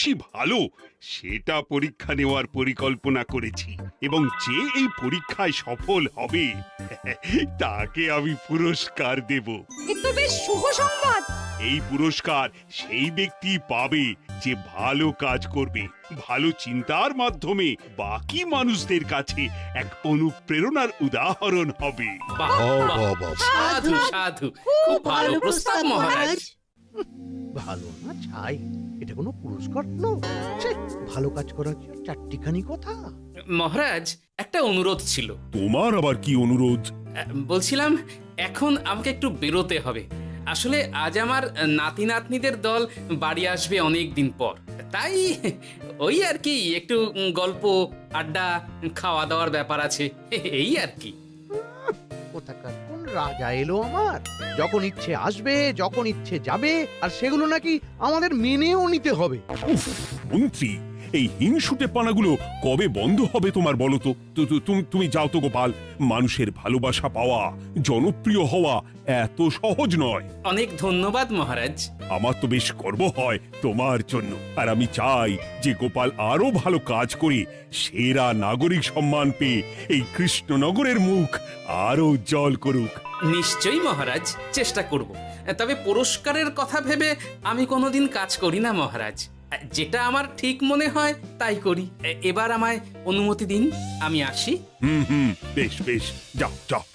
বেশি ভালো সেটা পরীক্ষা নেওয়ার পরিকল্পনা করেছি, এবং যে এই পরীক্ষায় সফল হবে তাকে আমি পুরস্কার দেব। এ তো বেশ শুভ সংবাদ। এই পুরস্কার সেই ব্যক্তি পাবে যে ভালো কাজ করবে, ভালো চিন্তার মাধ্যমে বাকি মানুষদের কাছে এক অনুপ্রেরণার উদাহরণ হবে। বাহ, বাহ, সাধু সাধু, খুব ভালো প্রস্তাব মহারাজ। ভালো না ছাই, এটা কোনো পুরস্কার নয়। ছে, ভালো কাজ করার কি আর চারটিখানি কথা? মহারাজ, একটা অনুরোধ ছিল। তোমার আবার কি অনুরোধ? বলছিলাম এখন আমাকে একটু বেরোতে হবে। আসলে আজ আমার নাতি নাতনিদের দল বাড়ি আসবে অনেক দিন পর, তাই ওই আর কি একটু গল্প আড্ডা খাওয়া দাওয়ার ব্যাপার আছে, এই আর কি। কোথাকার কোন রাজা এলো আমার? যখন ইচ্ছে আসবে, যখন ইচ্ছে যাবে, আর সেগুলো নাকি আমাদের মেনেও নিতে হবে। উফ, মন্ত্রী, এই হিংসুটে পানাগুলো কবে বন্ধ হবে তোমার বলো তো? তুমি যাও তো গোপাল। মানুষের ভালোবাসা পাওয়া, জনপ্রিয় হওয়া এত সহজ নয়। অনেক ধন্যবাদ মহারাজ। আমার তো বেশ গর্ব হয় তোমার জন্য, আর আমি চাই যে গোপাল আরো ভালো কাজ করে সেরা নাগরিক সম্মান পেয়ে এই কৃষ্ণনগরের মুখ আরো উজ্জ্বল করুক। নিশ্চয়ই মহারাজ, চেষ্টা করব। তবে পুরস্কারের কথা ভেবে আমি কোনোদিন কাজ করি না মহারাজ। যেটা আমার ঠিক মনে হয় তাই করি। এবার আমায় অনুমতি দিন, আমি আসি। হুম, বেশ বেশ, যাও যাও।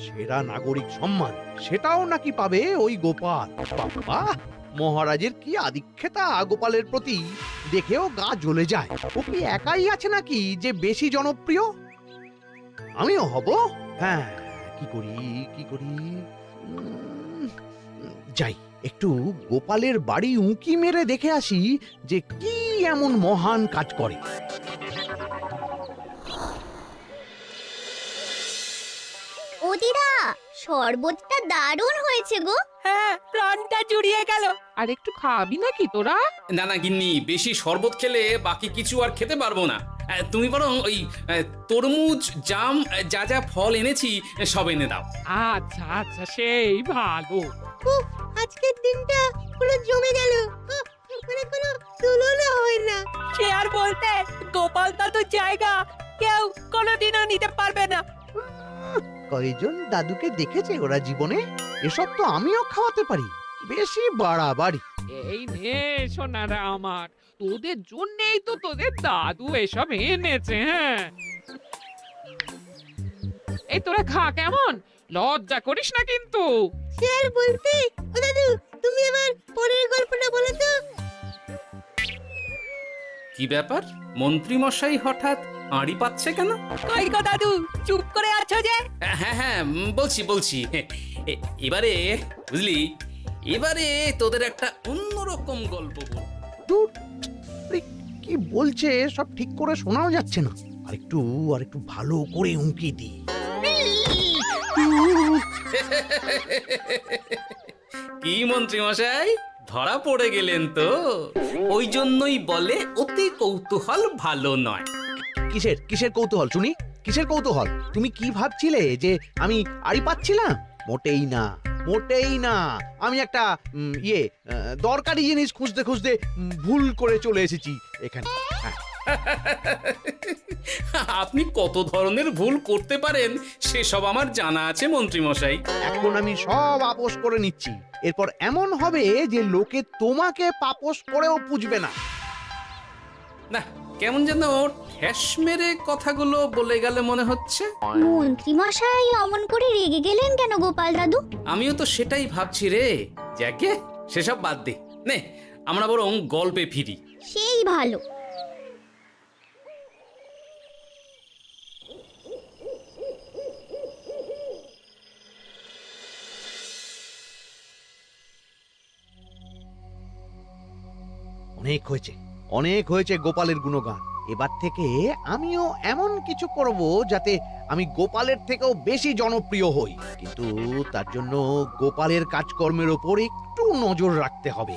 সেরা নাগরিক সম্মান সেটাও নাকি পাবে ওই গোপাল? বাবা, মহারাজের কি আদিক্ষেতা গোপালের প্রতি, দেখেও গা জ্বলে যায়। ও কি একাই আছে নাকি যে বেশি জনপ্রিয়? আমিও হব। হ্যাঁ, কি করি? যাই, একটু গোপালের বাড়ি উঁকি মেরে দেখে আসি যে কি এমন মহান কাজ করে। ও দিদা, শরবতটা দারুণ হয়েছে গো। হ্যাঁ, প্রাণটা জুড়িয়ে গেল। আর একটু খাবি নাকি তোরা? না না গিন্নি, বেশি শরবত খেলে বাকি কিছু আর খেতে পারবো না। তুমি বরং ওই তরমুজ, জাম, যা যা ফল এনেছি সব এনে দাও। আচ্ছা আচ্ছা, সেই ভালো। উফ, আজকের দিনটা পুরো জমে গেল। মানে কোনো তুলনা হয় না। সে আর বলতে, গোপাল দাদুর জায়গা কেউ কোনোদিনও নিতে পারবে না। কয়জন দাদুকে দেখেছে ওরা জীবনে? এসব তো আমিও খাওয়াতে পারি। বেশি বাড়াবাড়ি। এই নে সোনারা আমার, তোদের জন্যই তো তোদের দাদু এসব এনেছে। হ্যাঁ, এই তোরা খা, কেমন? লজ্জা করিস না কিন্তু। সে আর বলতে, ও দাদু, তুমি এবার পরের গল্পটা বলো তো। কি ব্যাপার, মন্ত্রী মশাই হঠাৎ আড়ি পাচ্ছে কেন? কই গো দাদু, চুপ করে আছো যে? হ্যাঁ, বলছি। এবারে বুঝলি, এবারে তোদের একটা অন্যরকম গল্প বলবো। দূর, আরে কি বলছে সব ঠিক করে শোনাও যাচ্ছে না। আরেকটু ভালো করে উঁকি দি। কি মন্ত্রী মশাই, ধরা পড়ে গেলেন তো? ওই জন্যই বলে অতি কৌতূহল ভালো নয়। কিসের কৌতূহল শুনি? কিসের কৌতূহল? তুমি কি ভাবছিলে যে আমি আড়ি পাচ্ছিলাম? মোটেই না। আমি একটা দরকারি জিনিস খুঁজতে ভুল করে চলে এসেছি এখানে। হ্যাঁ। আপনি কত ধরনের ভুল করতে পারেন সেসব আমার জানা আছে মন্ত্রী মশাই। এখন আমি সব আপোষ করে নিচ্ছি। এরপর এমন হবে যে লোকে তোমাকে পাপোশ করেও পুজবে না। না, কেমন যেন ঠেস মেরে কথাগুলো বলে গেলে মনে হচ্ছে। মন্ত্রী মশাই অমন করে রেগে গেলেন কেন গোপাল দাদু? আমিও তো সেটাই ভাবছি রে। যাকে সেসব বাদ দে, নে আমরা বরং গল্পে ফিরি। সেই ভালো। অনেক হয়েছে গোপালের গুণগান। এবার থেকে আমিও এমন কিছু করব যাতে আমি গোপালের থেকেও বেশি জনপ্রিয় হই। কিন্তু তার জন্য গোপালের কাজকর্মের ওপর একটু নজর রাখতে হবে।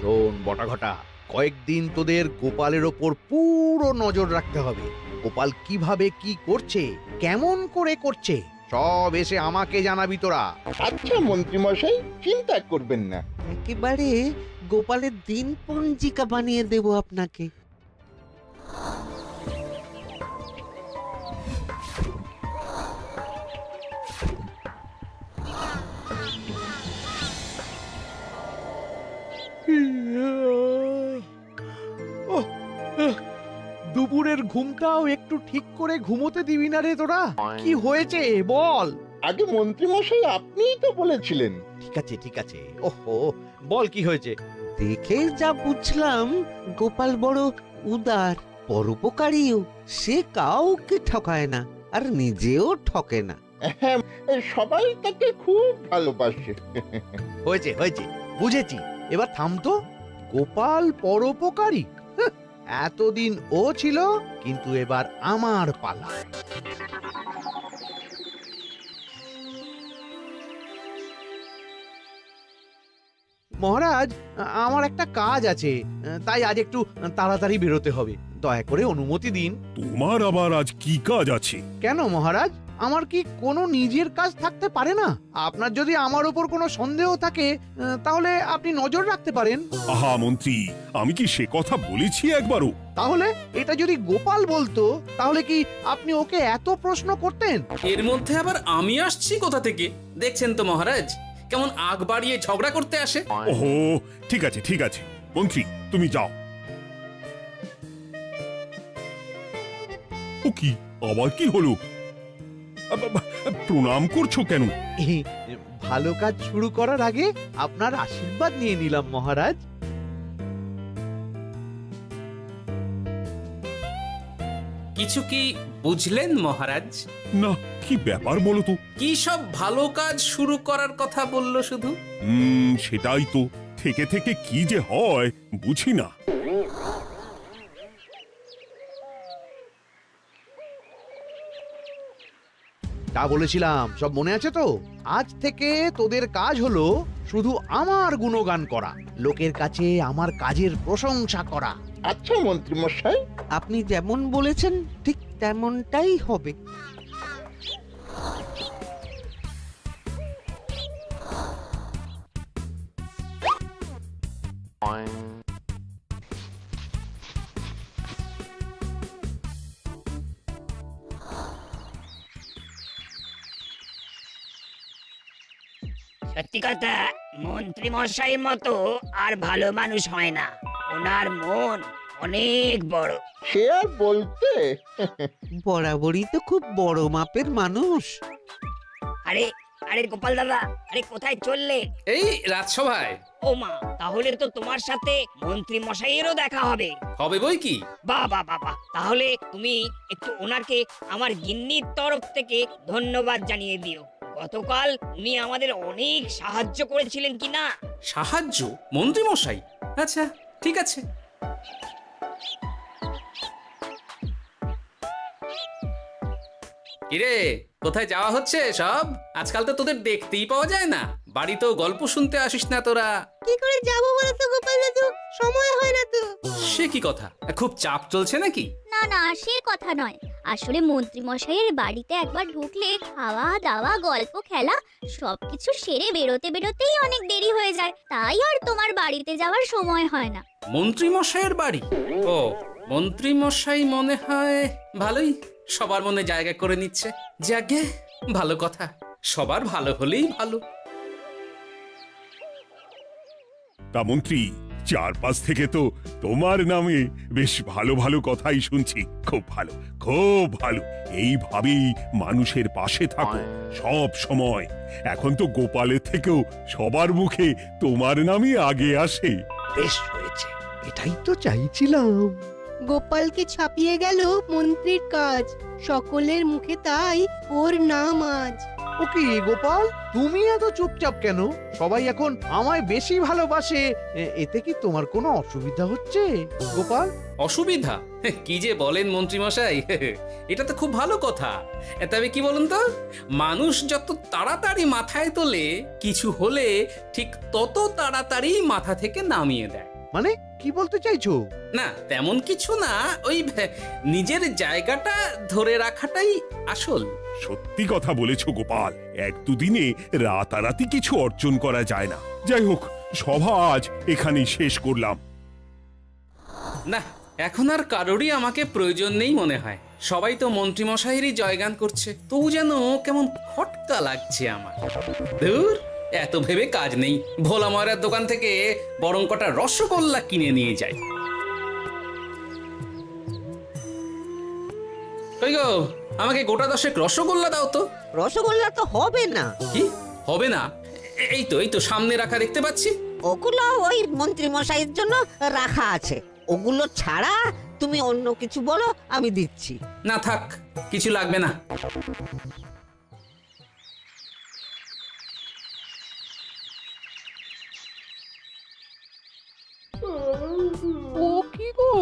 শোন বটাঘটা, কয়েকদিন তোদের গোপালের ওপর পুরো নজর রাখতে হবে। গোপাল কিভাবে কি করছে, কেমন করে করছে, সব এসে আমাকে জানাবি তোরা। আচ্ছা মন্ত্রীমশাই, চিন্তা করবেন না। একেবারে গোপালের দিন পঞ্জিকা বানিয়ে দেব আপনাকে। ওহ, দুপুরের ঘুমটাও একটু ঠিক করে ঘুমোতে দিবি না রে তোরা? কি হয়েছে বল। আগে মন্ত্রীমশাই আপনিই তো বলেছিলেন। ঠিক আছে ঠিক আছে, ওহো বল কি হয়েছে। দেখে যা বুঝলাম গোপাল বড় উদার, পরোপকারীও। সে কাউকে ঠকায় না, আর নিজেও ঠকে না। হ্যাঁ, সবাই তাকে খুব ভালোবাসে। হয়েছে হয়েছে, বুঝেছি। এবার থাম তো। গোপাল পরোপকারী? হাহ, এতদিন ও ছিল, কিন্তু এবার আমার পালা। মহারাজ, আমার একটা কাজ আছে, তাই আজ একটু তাড়াতাড়ি বেরোতে হবে। দয়া করে অনুমতি দিন। তোমার আবার আজ কি কাজ আছে? কেন মহারাজ, আমার কি কোনো নিজের কাজ থাকতে পারে না? আপনার যদি আমার উপর কোনো সন্দেহ থাকে, তাহলে আপনি নজর রাখতে পারেন। আহা মন্ত্রী, আমি কি সে কথা বলেছি একবারও? তাহলে এটা যদি গোপাল বলতো, তাহলে কি আপনি ওকে এত প্রশ্ন করতেন? এর মধ্যে আবার আমি আসছি কোথা থেকে? দেখছেন তো মহারাজ, কেমন আগ বাড়িয়ে ঝগড়া করতে আসে। ওহো, ঠিক আছে ঠিক আছে, মন্ত্রী তুমি যাও। ও কি, আবার কি হলো? প্রণাম করছো কেন? ভালো কাজ শুরু করার আগে আপনার আশীর্বাদ নিয়ে নিলাম মহারাজ। কিছু কি বুঝলেন মহারাজ? না, কি ব্যাপার বলো তো? কি সব ভালো কাজ শুরু করার কথা বললো শুধু? সেটাই তো, থেকে থেকে কি যে হয় বুঝি না। তা বলেছিলাম, সব মনে আছে তো? আজ থেকে তোদের কাজ হলো শুধু আমার গুণগান করা, লোকের কাছে আমার কাজের প্রশংসা করা। আচ্ছা মন্ত্রীমশাই। আপনি যেমন বলেছেন ঠিক তেমনটাই হবে। সত্যি কথা, মন্ত্রী মশাইয়ের মতো আর ভালো মানুষ হয় না। ওনার মন অনেক বড়। সে আর বলতে। বরাবরই তো খুব বড় মাপের মানুষ। আরে আরে গোপাল দাদা, আরে কোথায় চললে? এই রাজসভায়। ও মা, তাহলে তো তোমার সাথে মন্ত্রী মশাইয়েরও দেখা হবে। হবে বই কি? বাহ বাহ বাহ বাহ, তাহলে তুমি একটু ওনাকে আমার গিন্নির তরফ থেকে ধন্যবাদ জানিয়ে দিও। গতকাল উনি আমাদের অনেক সাহায্য করেছিলেন কি না? সাহায্য? মন্ত্রী মশাই? আচ্ছা ঠিক আছে। কিরে, কোথায় যাওয়া হচ্ছে সব? আজকাল তো তোদের দেখতেই পাওয়া যায় না। বাড়িতেও গল্প শুনতে আসিস না তোরা। কি করে যাবো বলো তো গোপাল দাদু, সময় হয় না তো। সে কি কথা, খুব চাপ চলছে নাকি? না না, সে কথা নয়। আসলে মন্ত্রী মশাইয়ের বাড়িতে একবার ঢুকলে খাওয়া দাওয়া গল্প খেলা সবকিছু সেরে বেরোতে বেরোতেই অনেক দেরি হয়ে যায়, তাই আর তোমার বাড়িতে যাওয়ার সময় হয় না। মন্ত্রী মশাইয়ের বাড়ি? ও, মন্ত্রী মশাই মনে হয় ভালোই সবার মনে জায়গা করে নিচ্ছে। যাকে ভালো কথা, সবার ভালো হলেই ভালো। তা মন্ত্রী, চারপাশ থেকে তো তোমার নামে বেশ ভালো ভালো কথাই শুনছি। খুব ভালো, খুব ভালো। এইভাবেই মানুষের পাশে থাকো সব সময়। এখন তো গোপালের থেকেও সবার মুখে তোমার নামই আগে আসে। বেশ হয়েছে, এটাই তো চাইছিলাম। গোপালকে ছাপিয়ে গেল মন্ত্রীর কাজ, সকলের মুখে তাই ওর নাম আজ। ও কি গোপাল, তুমি এত চুপচাপ কেন? সবাই এখন আমায় বেশি ভালোবাসে, এতে কি তোমার কোনো অসুবিধা হচ্ছে গোপাল? অসুবিধা? কি যে বলেন মন্ত্রী মশাই, এটা তো খুব ভালো কথা। তবে কি বলুন তো, মানুষ যত তাড়াতাড়ি মাথায় তোলে, কিছু হলে ঠিক তত তাড়াতাড়ি মাথা থেকে নামিয়ে দেয়। মানে কি বলতে চাইছো? না তেমন কিছু না, ওই নিজের জায়গাটা ধরে রাখাটাই আসল। সত্যি কথা বলেছো গোপাল, এক দুদিনে রাতারাতি কিছু অর্জন করা যায় না। যাই হোক, সভা আজ এখানেই শেষ করলাম। না এখন আর কারোরই আমাকে প্রয়োজন নেই মনে হয়। সবাই তো মন্ত্রীমশাইয়েরই জয়গান করছে, তবু যেন কেমন খটকা লাগছে আমার। ধুর, এত ভেবে কাজ নেই, ভোলা ময়রার দোকান থেকে বরং কটা রসগোল্লা কিনে নিয়ে যাই। কই গো, আমাকে গোটা 10 রসগোল্লা দাও তো। রসগোল্লা তো হবে না। কি হবে না? এই তো সামনে রাখা দেখতে পাচ্ছি। ওগুলো ওই মন্ত্রী মশাইয়ের জন্য রাখা আছে, ওগুলো ছাড়া তুমি অন্য কিছু বলো, আমি দিচ্ছি। না থাক, কিছু লাগবে না। ও কি গো,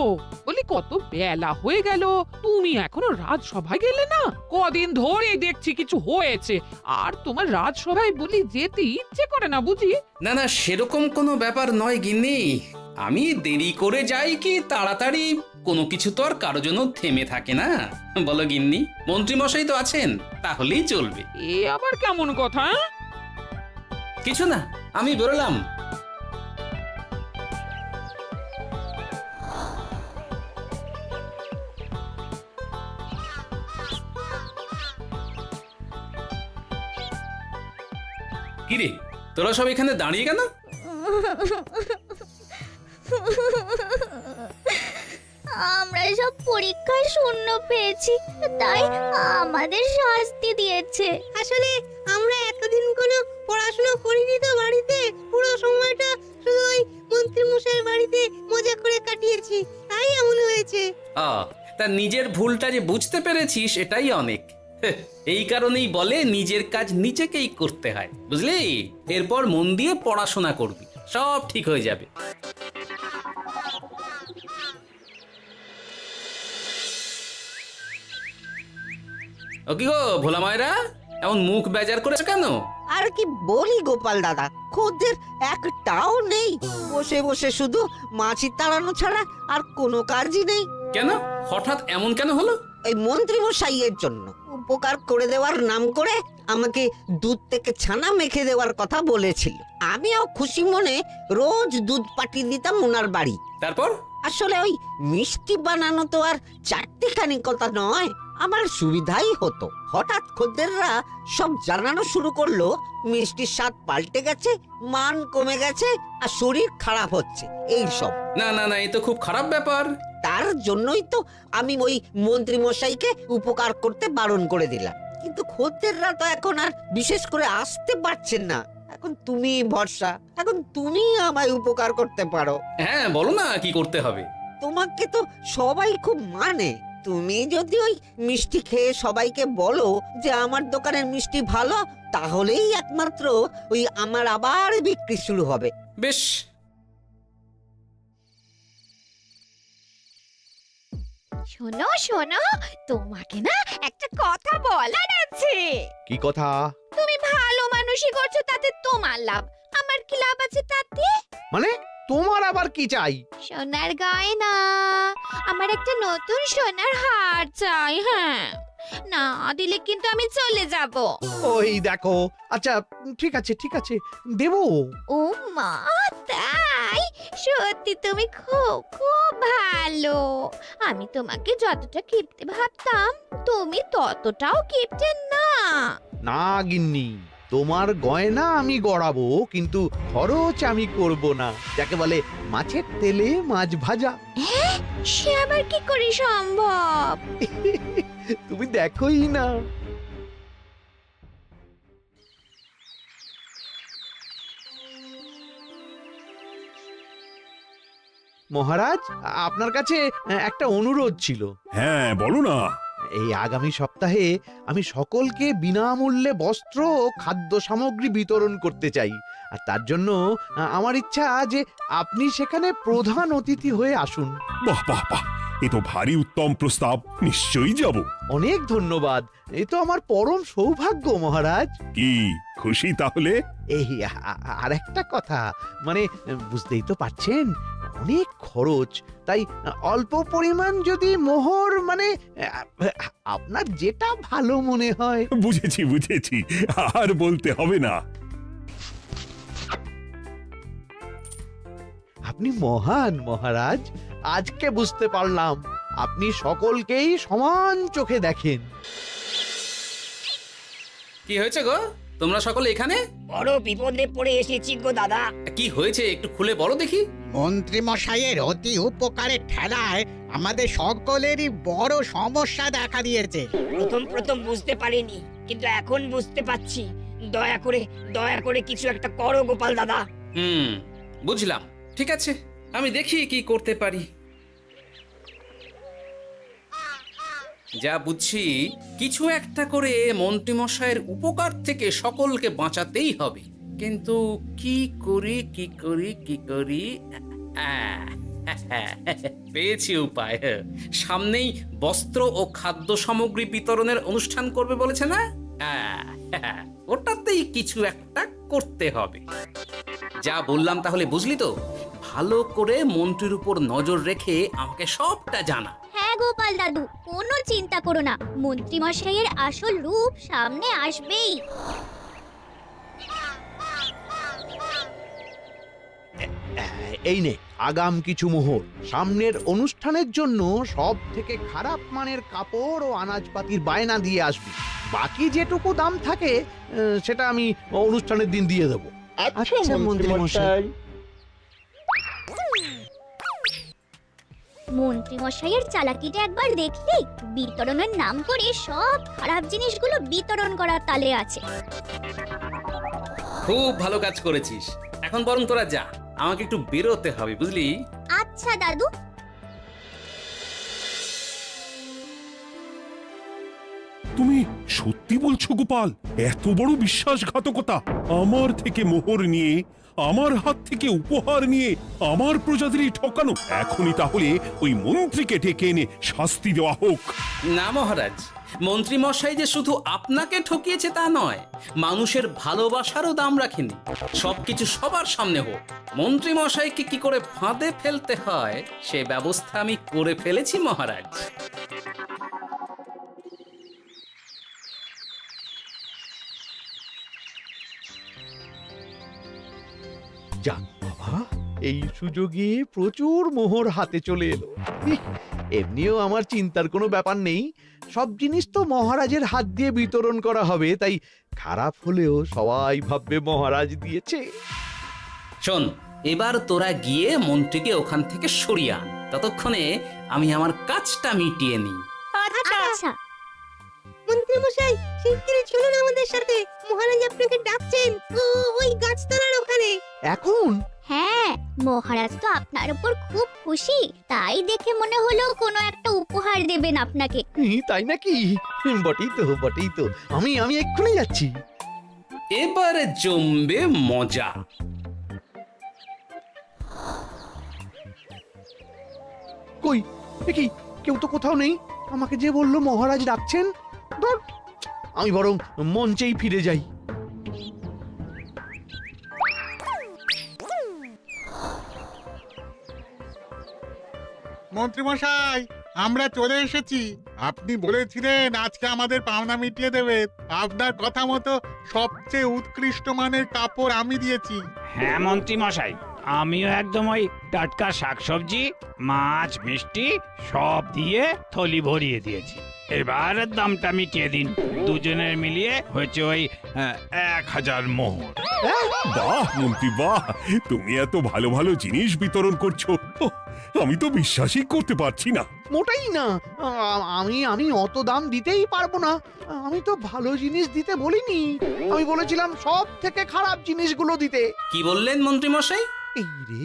বলি কত বেলা হয়ে গেল, তুমি এখনো রাজসভায় গেলে না? কদিন ধরেই দেখছি কিছু হয়েছে, আর তোমার রাজসভায় বলি যেতে ইচ্ছে করে না বুঝি? না না, সেরকম কোনো ব্যাপার নয় গিন্নি। আমি দেরি করে যাই কি তাড়াতাড়ি, কোনো কিছু তো আর কারো জন্য থেমে থাকে না, বলো গিন্নি? মন্ত্রীমশাই তো আছেন, তাহলেই চলবে। এ আবার কেমন কথা? কিছু না, আমি বেরোলাম। কিরে, তোরা সব এখানে দাঁড়িয়ে কেন? আমরা সব পরীক্ষায় শূন্য পেয়েছি, তাই আমাদের শাস্তি দিয়েছে। আসলে আমরা এতদিন কোনো পড়াশোনা করিনি তো বাড়িতে, পুরো সময়টা শুধু ওই মন্ত্রী মশাইয়ের বাড়িতে মজা করে কাটিয়েছি, তাই এমন হয়েছে। তা নিজের ভুলটা যে বুঝতে পেরেছিস এটাই অনেক। এই কারণেই বলে নিজের কাজ নিজেকেই করতে হয়, বুঝলি? এরপর মন দিয়ে পড়াশোনা করবি, সব ঠিক হয়ে যাবে। ও কি গো ভোলা মায়েরা, এমন মুখ বেজার করেছো কেন? আর কি বলি গোপাল দাদা, খদ্দের একটাও নেই, বসে বসে শুধু মাছি তাড়ানো ছাড়া আর কোনো কাজই নেই। কেন, হঠাৎ এমন কেন হলো? এই মন্ত্রী মশাইয়ের জন্য উপকার করে দেওয়ার নাম করে আমাকে দুধ থেকে ছানা মেখে দেওয়ার কথা বলেছিল। আমিও খুশি মনে রোজ দুধ পাঠিয়ে দিতাম ওনার বাড়ি। তারপর? আসলে ওই মিষ্টি বানানো তো আর চারটিখানি কথা নয়, আমার সুবিধাই হতো। হঠাৎ খদ্দেররা সব জানানো শুরু করলো মিষ্টির স্বাদ পাল্টে গেছে, মান কমে গেছে, আর শরীর খারাপ হচ্ছে, এই সব। না না না, এ তো খুব খারাপ ব্যাপার। তার জন্যই তো আমি ওই মন্ত্রী মশাইকে উপকার করতে বারণ করে দিলাম। কিন্তু খদ্দেররা তো এখন আর বিশেষ করে আসতে পারছেন না। এখন তুমি ভরসা, এখন তুমি আমায় উপকার করতে পারো। হ্যাঁ বলো না, কি করতে হবে? তোমাকে তো সবাই খুব মানে, তুমি যদি ওই মিষ্টি খেয়ে সবাইকে বলো যে আমার দোকানের মিষ্টি ভালো, তাহলেই একমাত্র ওই আমার আবার বিক্রি শুরু হবে। বেশ। শোনো শোনো, তোমাকে না একটা কথা বলার আছে। কি কথা? তুমি ভালো মানুষই করছো, তাতে তোমার লাভ, আমার কি লাভ আছে তাতে? মানে তোমার আবার কি চাই? সোনার গয়না, আমার একটা নতুন সোনার হার চাই। হ্যাঁ, না দিলে কিন্তু আমি চলে যাব। ওই দেখো, আচ্ছা ঠিক আছে ঠিক আছে, দেবো। ও মা, তাই? সত্যি তুমি খুব খুব ভালো। আমি তোমাকে যতটা কিপটে ভাবতাম, তুমি ততটাও কিপটে না। না গিন্নি, তোমার গয়না আমি গড়াবো, কিন্তু খরচ আমি করব না। যাকে বলে মাছের তেলে মাছ ভাজা। সে আবার কি করে সম্ভব? তুমি দেখোই না। মহারাজ, আপনার কাছে একটা অনুরোধ ছিল। হ্যাঁ বলো না। এই আগামী সপ্তাহে আমি সকলকে বিনামূল্যে বস্ত্র ও খাদ্য সামগ্রী বিতরণ করতে চাই, আর তার জন্য আমার ইচ্ছা যে আপনি সেখানে প্রধান অতিথি হয়ে আসুন। বাহ বাহ বাহ, এ তো ভারী উত্তম প্রস্তাব, নিশ্চয়ই যাব। অনেক ধন্যবাদ, এ তো আমার পরম সৌভাগ্য মহারাজ। কি খুশি তাহলে? এই আর একটা কথা, মানে বুঝতেই তো পারছেন, অনেক খরচ, তাই অল্প পরিমাণ যদি মোহর মানে আপনার যেটা ভালো মনে হয়। বুঝেছি বুঝেছি, আর বলতে হবে না। আপনি মহান মহারাজ, আজকে বুঝতে পারলাম আপনি সকলকেই সমান চোখে দেখেন। কি হয়েছে গো, তোমরা সকলে এখানে? বড় বিপদে পড়ে এসেছি গো দাদা। কি হয়েছে একটু খুলে বলো দেখি। মন্ত্রী মশাইয়ের অতি উপকারের ঠেলায় আমাদের সকলেরই বড় সমস্যা দেখা দিয়েছে। প্রথম বুঝতে পারিনি, কিন্তু এখন বুঝতে পারছি। দয়া করে কিছু একটা করো গোপাল দাদা। বুঝলাম, ঠিক আছে, আমি দেখি কি করতে পারি। যা বুঝছি, কিছু একটা করে মন্ত্রীমশাইয়ের উপকার থেকে সকলকে বাঁচাতেই হবে। কিন্তু কি করি পেয়েছি উপায়। সামনেই বস্ত্র ও খাদ্য সামগ্রী বিতরণের অনুষ্ঠান করবে বলেছে না? ওটাতেই কিছু একটা করতে হবে। যা বললাম তাহলে বুঝলি তো? ভালো করে মন্ত্রীর উপর নজর রেখে আমাকে সবটা জানা। হ্যাঁ গোপাল দাদু, কোনো চিন্তা করো না, মন্ত্রী মশাইয়ের আসল রূপ সামনে আসবেই। এই নে আগাম কিছু মোহর। সামনের অনুষ্ঠানের জন্য সব থেকে খারাপ মানের কাপড় ও আনাজপাতির বায়না দিয়ে আসবি। বাকি যেটুকু দাম থাকে সেটা আমি অনুষ্ঠানের দিন দিয়ে দেবো। আচ্ছা মন্ত্রী মশাই। মন্ত্রী মশাইয়ের চালাকিটা একবার দেখলি? বিতরণের নাম করে সব খারাপ জিনিসগুলো বিতরণ করার তালে আছে। খুব ভালো কাজ করেছিস। এখন বরং তোরা যা, আমাকে একটু বেরোতে হবে, বুঝলি? আচ্ছা দাদু। তুমি সত্যি বলছো গোপাল? এত বড় বিশ্বাসঘাতকতা! আমার থেকে মোহর নিয়ে, আমার হাত থেকে উপহার নিয়ে আমার প্রজাদেরই ঠকানো। এখনই তাহলে ওই মন্ত্রীকে ডেকে এনে শাস্তি দেওয়া হোক। না মহারাজ, মন্ত্রী মশাই যে শুধু আপনাকে ঠকিয়েছে তা নয়, মানুষের ভালোবাসারও দাম রাখেনি। সবকিছু সবার সামনে হোক। মন্ত্রী মশাইকে কি করে ফাঁদে ফেলতে হয় সে ব্যবস্থা আমি করে ফেলেছি মহারাজ। যাক বাবা, এই সুযোগে প্রচুর মোহর হাতে চলে এলো। এমনিও আমার চিন্তার কোনো ব্যাপার নেই, সব জিনিস তো মহারাজের হাত দিয়ে বিতরণ করা হবে, তাই খারাপ হলেও সবাই ভাববে মহারাজ দিয়েছে। শোন, এবার তোরা গিয়ে মন্ত্রীকে ওখান থেকে সরিয়ে আন। ততক্ষণে আমি আমার কাজটা মিটিয়ে নিই। আচ্ছা। মন্ত্রী মশাই, শিগগিরই চলুন আমাদের সাথে। মহারাজ আপনাকে ডাকছেন ওই গাছতলার ওখানে। এখন? হ্যাঁ, মহারাজ তো আপনার উপর খুব খুশি, তাই দেখে মনে হলো কোনো একটা উপহার দেবেন আপনাকে। তাই নাকি? বটেই তো। আমি এক্ষুনি যাচ্ছি। এবারে জমবে মজা। কই কি কেউ তো কোথাও নেই। আমাকে যে বললো মহারাজ ডাকছেন, ধুর, আমি বরং মঞ্চেই ফিরে যাই। মন্ত্রী মশাই, আমরা চলে এসেছি। আপনি বলেছিলেন আজকে আমাদের পাওনা মিটিয়ে দেবেন। আপনার কথা মতো সবচেয়ে উৎকৃষ্ট মানের কাপড় আমি দিয়েছি। হ্যাঁ মন্ত্রী মশাই, আমিও একদম ওই টাটকা শাকসবজি, মাছ, মিষ্টি সব দিয়ে থলি ভরিয়ে দিয়েছি। এবার দামটা মিটিয়ে দিন। দুজনের মিলিয়ে হয়েছে ওই 1000 মোহর। বাহ মন্ত্রী বাহ, তুমি এত ভালো ভালো জিনিস বিতরণ করছো, আমি তো বিশ্বাসই করতে পারছি না। মোটেই না, আমি অত দাম দিতেই পারবো না। আমি তো ভালো জিনিস দিতে বলিনি, আমি বলেছিলাম সব থেকে খারাপ জিনিসগুলো দিতে। কি বললেন মন্ত্রী মশাই? এই রে,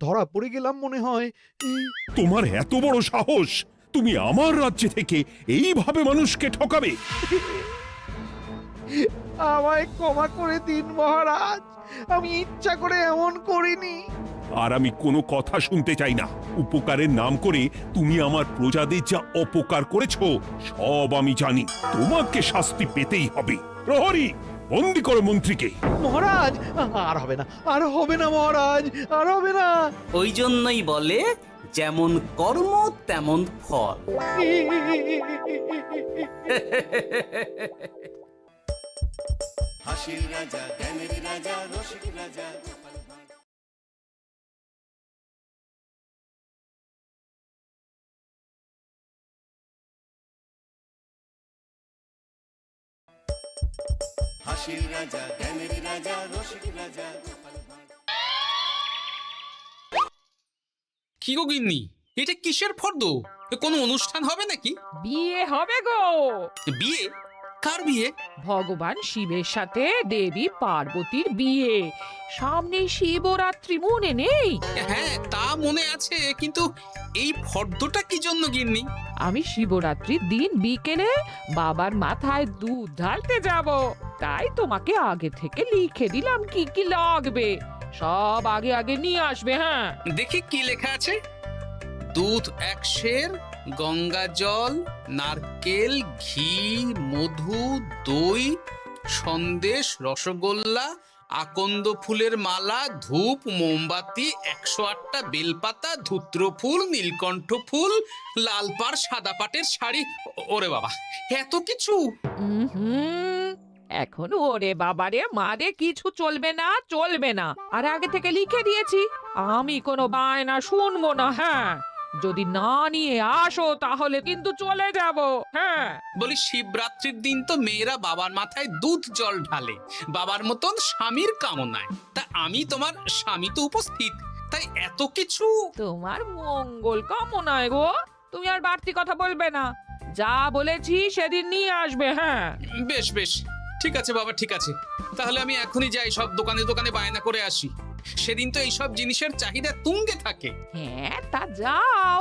ধরা পড়ে গেলাম মনে হয়। তোমার এত বড় সাহস, তুমি আমার রাজ্যে থেকে এইভাবে মানুষকে ঠকাবে? আমায় ক্ষমা করে দিন মহারাজ, আমি ইচ্ছা করে এমন করিনি। আর আমি কোনো কথা শুনতে চাই না। উপকারের নাম করে তুমি আমার প্রজাদের যা অপকার করেছো সব আমি জানি। তোমাকে শাস্তি পেতেই হবে। প্রহরী, বন্দি করো মন্ত্রীকে। মহারাজ, আর হবে না, আর হবে না মহারাজ, আর হবে না। ওই জন্যই বলে যেমন কর্ম তেমন ফল। কি গো গিন্নি, এটা কিসের ফর্দ? কোনো অনুষ্ঠান হবে নাকি? বিয়ে হবে গো। বিয়ে? কার বিয়ে? ভগবান শিবের সাথে দেবী পার্বতীর বিয়ে। সামনে শিবরাত্রি, মনে নেই? হ্যাঁ, তা মনে আছে, কিন্তু এই ফর্দটা কি জন্য গিন্নি? আমি শিবরাত্রির দিন বিকেলে বাবার মাথায় দুধ ঢালতে যাব, তাই তোমাকে আগে থেকে লিখে দিলাম কি কি লাগবে। সব আগে আগে নিয়ে আসবে। হ্যাঁ, দেখি কি লেখা আছে। দুধ 1 সের, গঙ্গা জল, নারকেল, ঘি, মধু, দই, সন্দেশ, রসগোল্লা, আকন্দ ফুলের মালা, ধূপ, মোমবাতি, 108টা বেলপাতা, ধূত্র ফুল, নীলকণ্ঠ ফুল, লাল পাড়, সাদা পাটের শাড়ি। ওরে বাবা, এত কিছু! এখন ওরে বাবারে মারে কিছু চলবে না, চলবে না। আর আগে থেকে লিখে দিয়েছি, আমি কোনো বায়না শুনবো না। হ্যাঁ, যদি না নিয়ে আসো তাহলে কিন্তু চলে যাব। হ্যাঁ, বলি, শিবরাত্রির দিন তো মেয়েরা বাবার মাথায় দুধ জল ঢালে বাবার মতন স্বামীর কামনায়। তা আমি তোমার স্বামী তো উপস্থিত, তাই এত কিছু। তোমার মঙ্গল কামনায় গো। তুমি আর বাড়তি কথা বলবে না, যা বলেছি সেদিন নিয়ে আসবে। হ্যাঁ, বেশ বেশ, ঠিক আছে বাবা, ঠিক আছে। তাহলে আমি এখনই যাই, সব দোকানে দোকানে বায়না করে আসি। সেদিন তো এইসব জিনিসের চাহিদা তুঙ্গে থাকে। হ্যাঁ, তা যাও,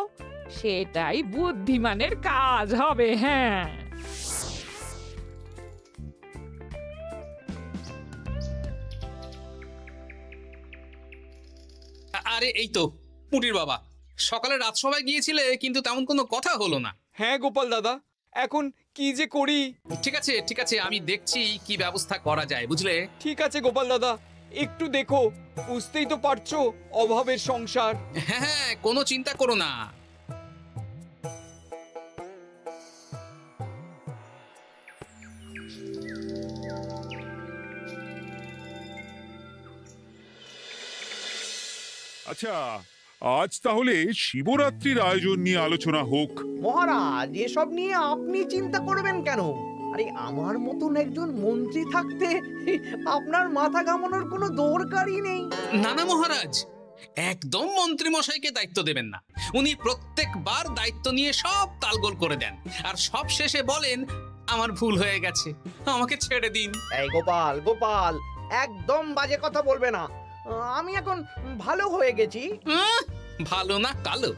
সেটাই বুদ্ধিমানের কাজ হবে। হ্যাঁ, আরে এই তো পুটির বাবা, সকালে রাজসভায় গিয়েছিলে কিন্তু তেমন কোনো কথা হলো না। হ্যাঁ গোপাল দাদা, এখন কি যে করি। ঠিক আছে ঠিক আছে, আমি দেখছি কি ব্যবস্থা করা যায়, বুঝলে। ঠিক আছে গোপাল দাদা, একটু দেখো, বুঝতেই তো পারছো অভাবের সংসার। হ্যাঁ হ্যাঁ, কোনো চিন্তা করো না। আচ্ছা, আজ তাহলে শিবরাত্রির আয়োজন নিয়ে আলোচনা হোক। মহারাজ, এসব নিয়ে আপনি চিন্তা করবেন কেন? আরে আমার মতন একজন মন্ত্রী থাকতে আপনার মাথা ঘামানোর কোনো দরকারই নেই। না না মহারাজ, একদম মন্ত্রী মশাইকে দায়িত্ব দেবেন না। উনি প্রত্যেকবার দায়িত্ব নিয়ে সব তালগোল করে দেন, আর সব শেষে বলেন আমার ভুল হয়ে গেছে, আমাকে ছেড়ে দিন। এই গোপাল, গোপাল, একদম বাজে কথা বলবে না। আমি এখন ভালো হয়ে গেছি। ভালো না কালো?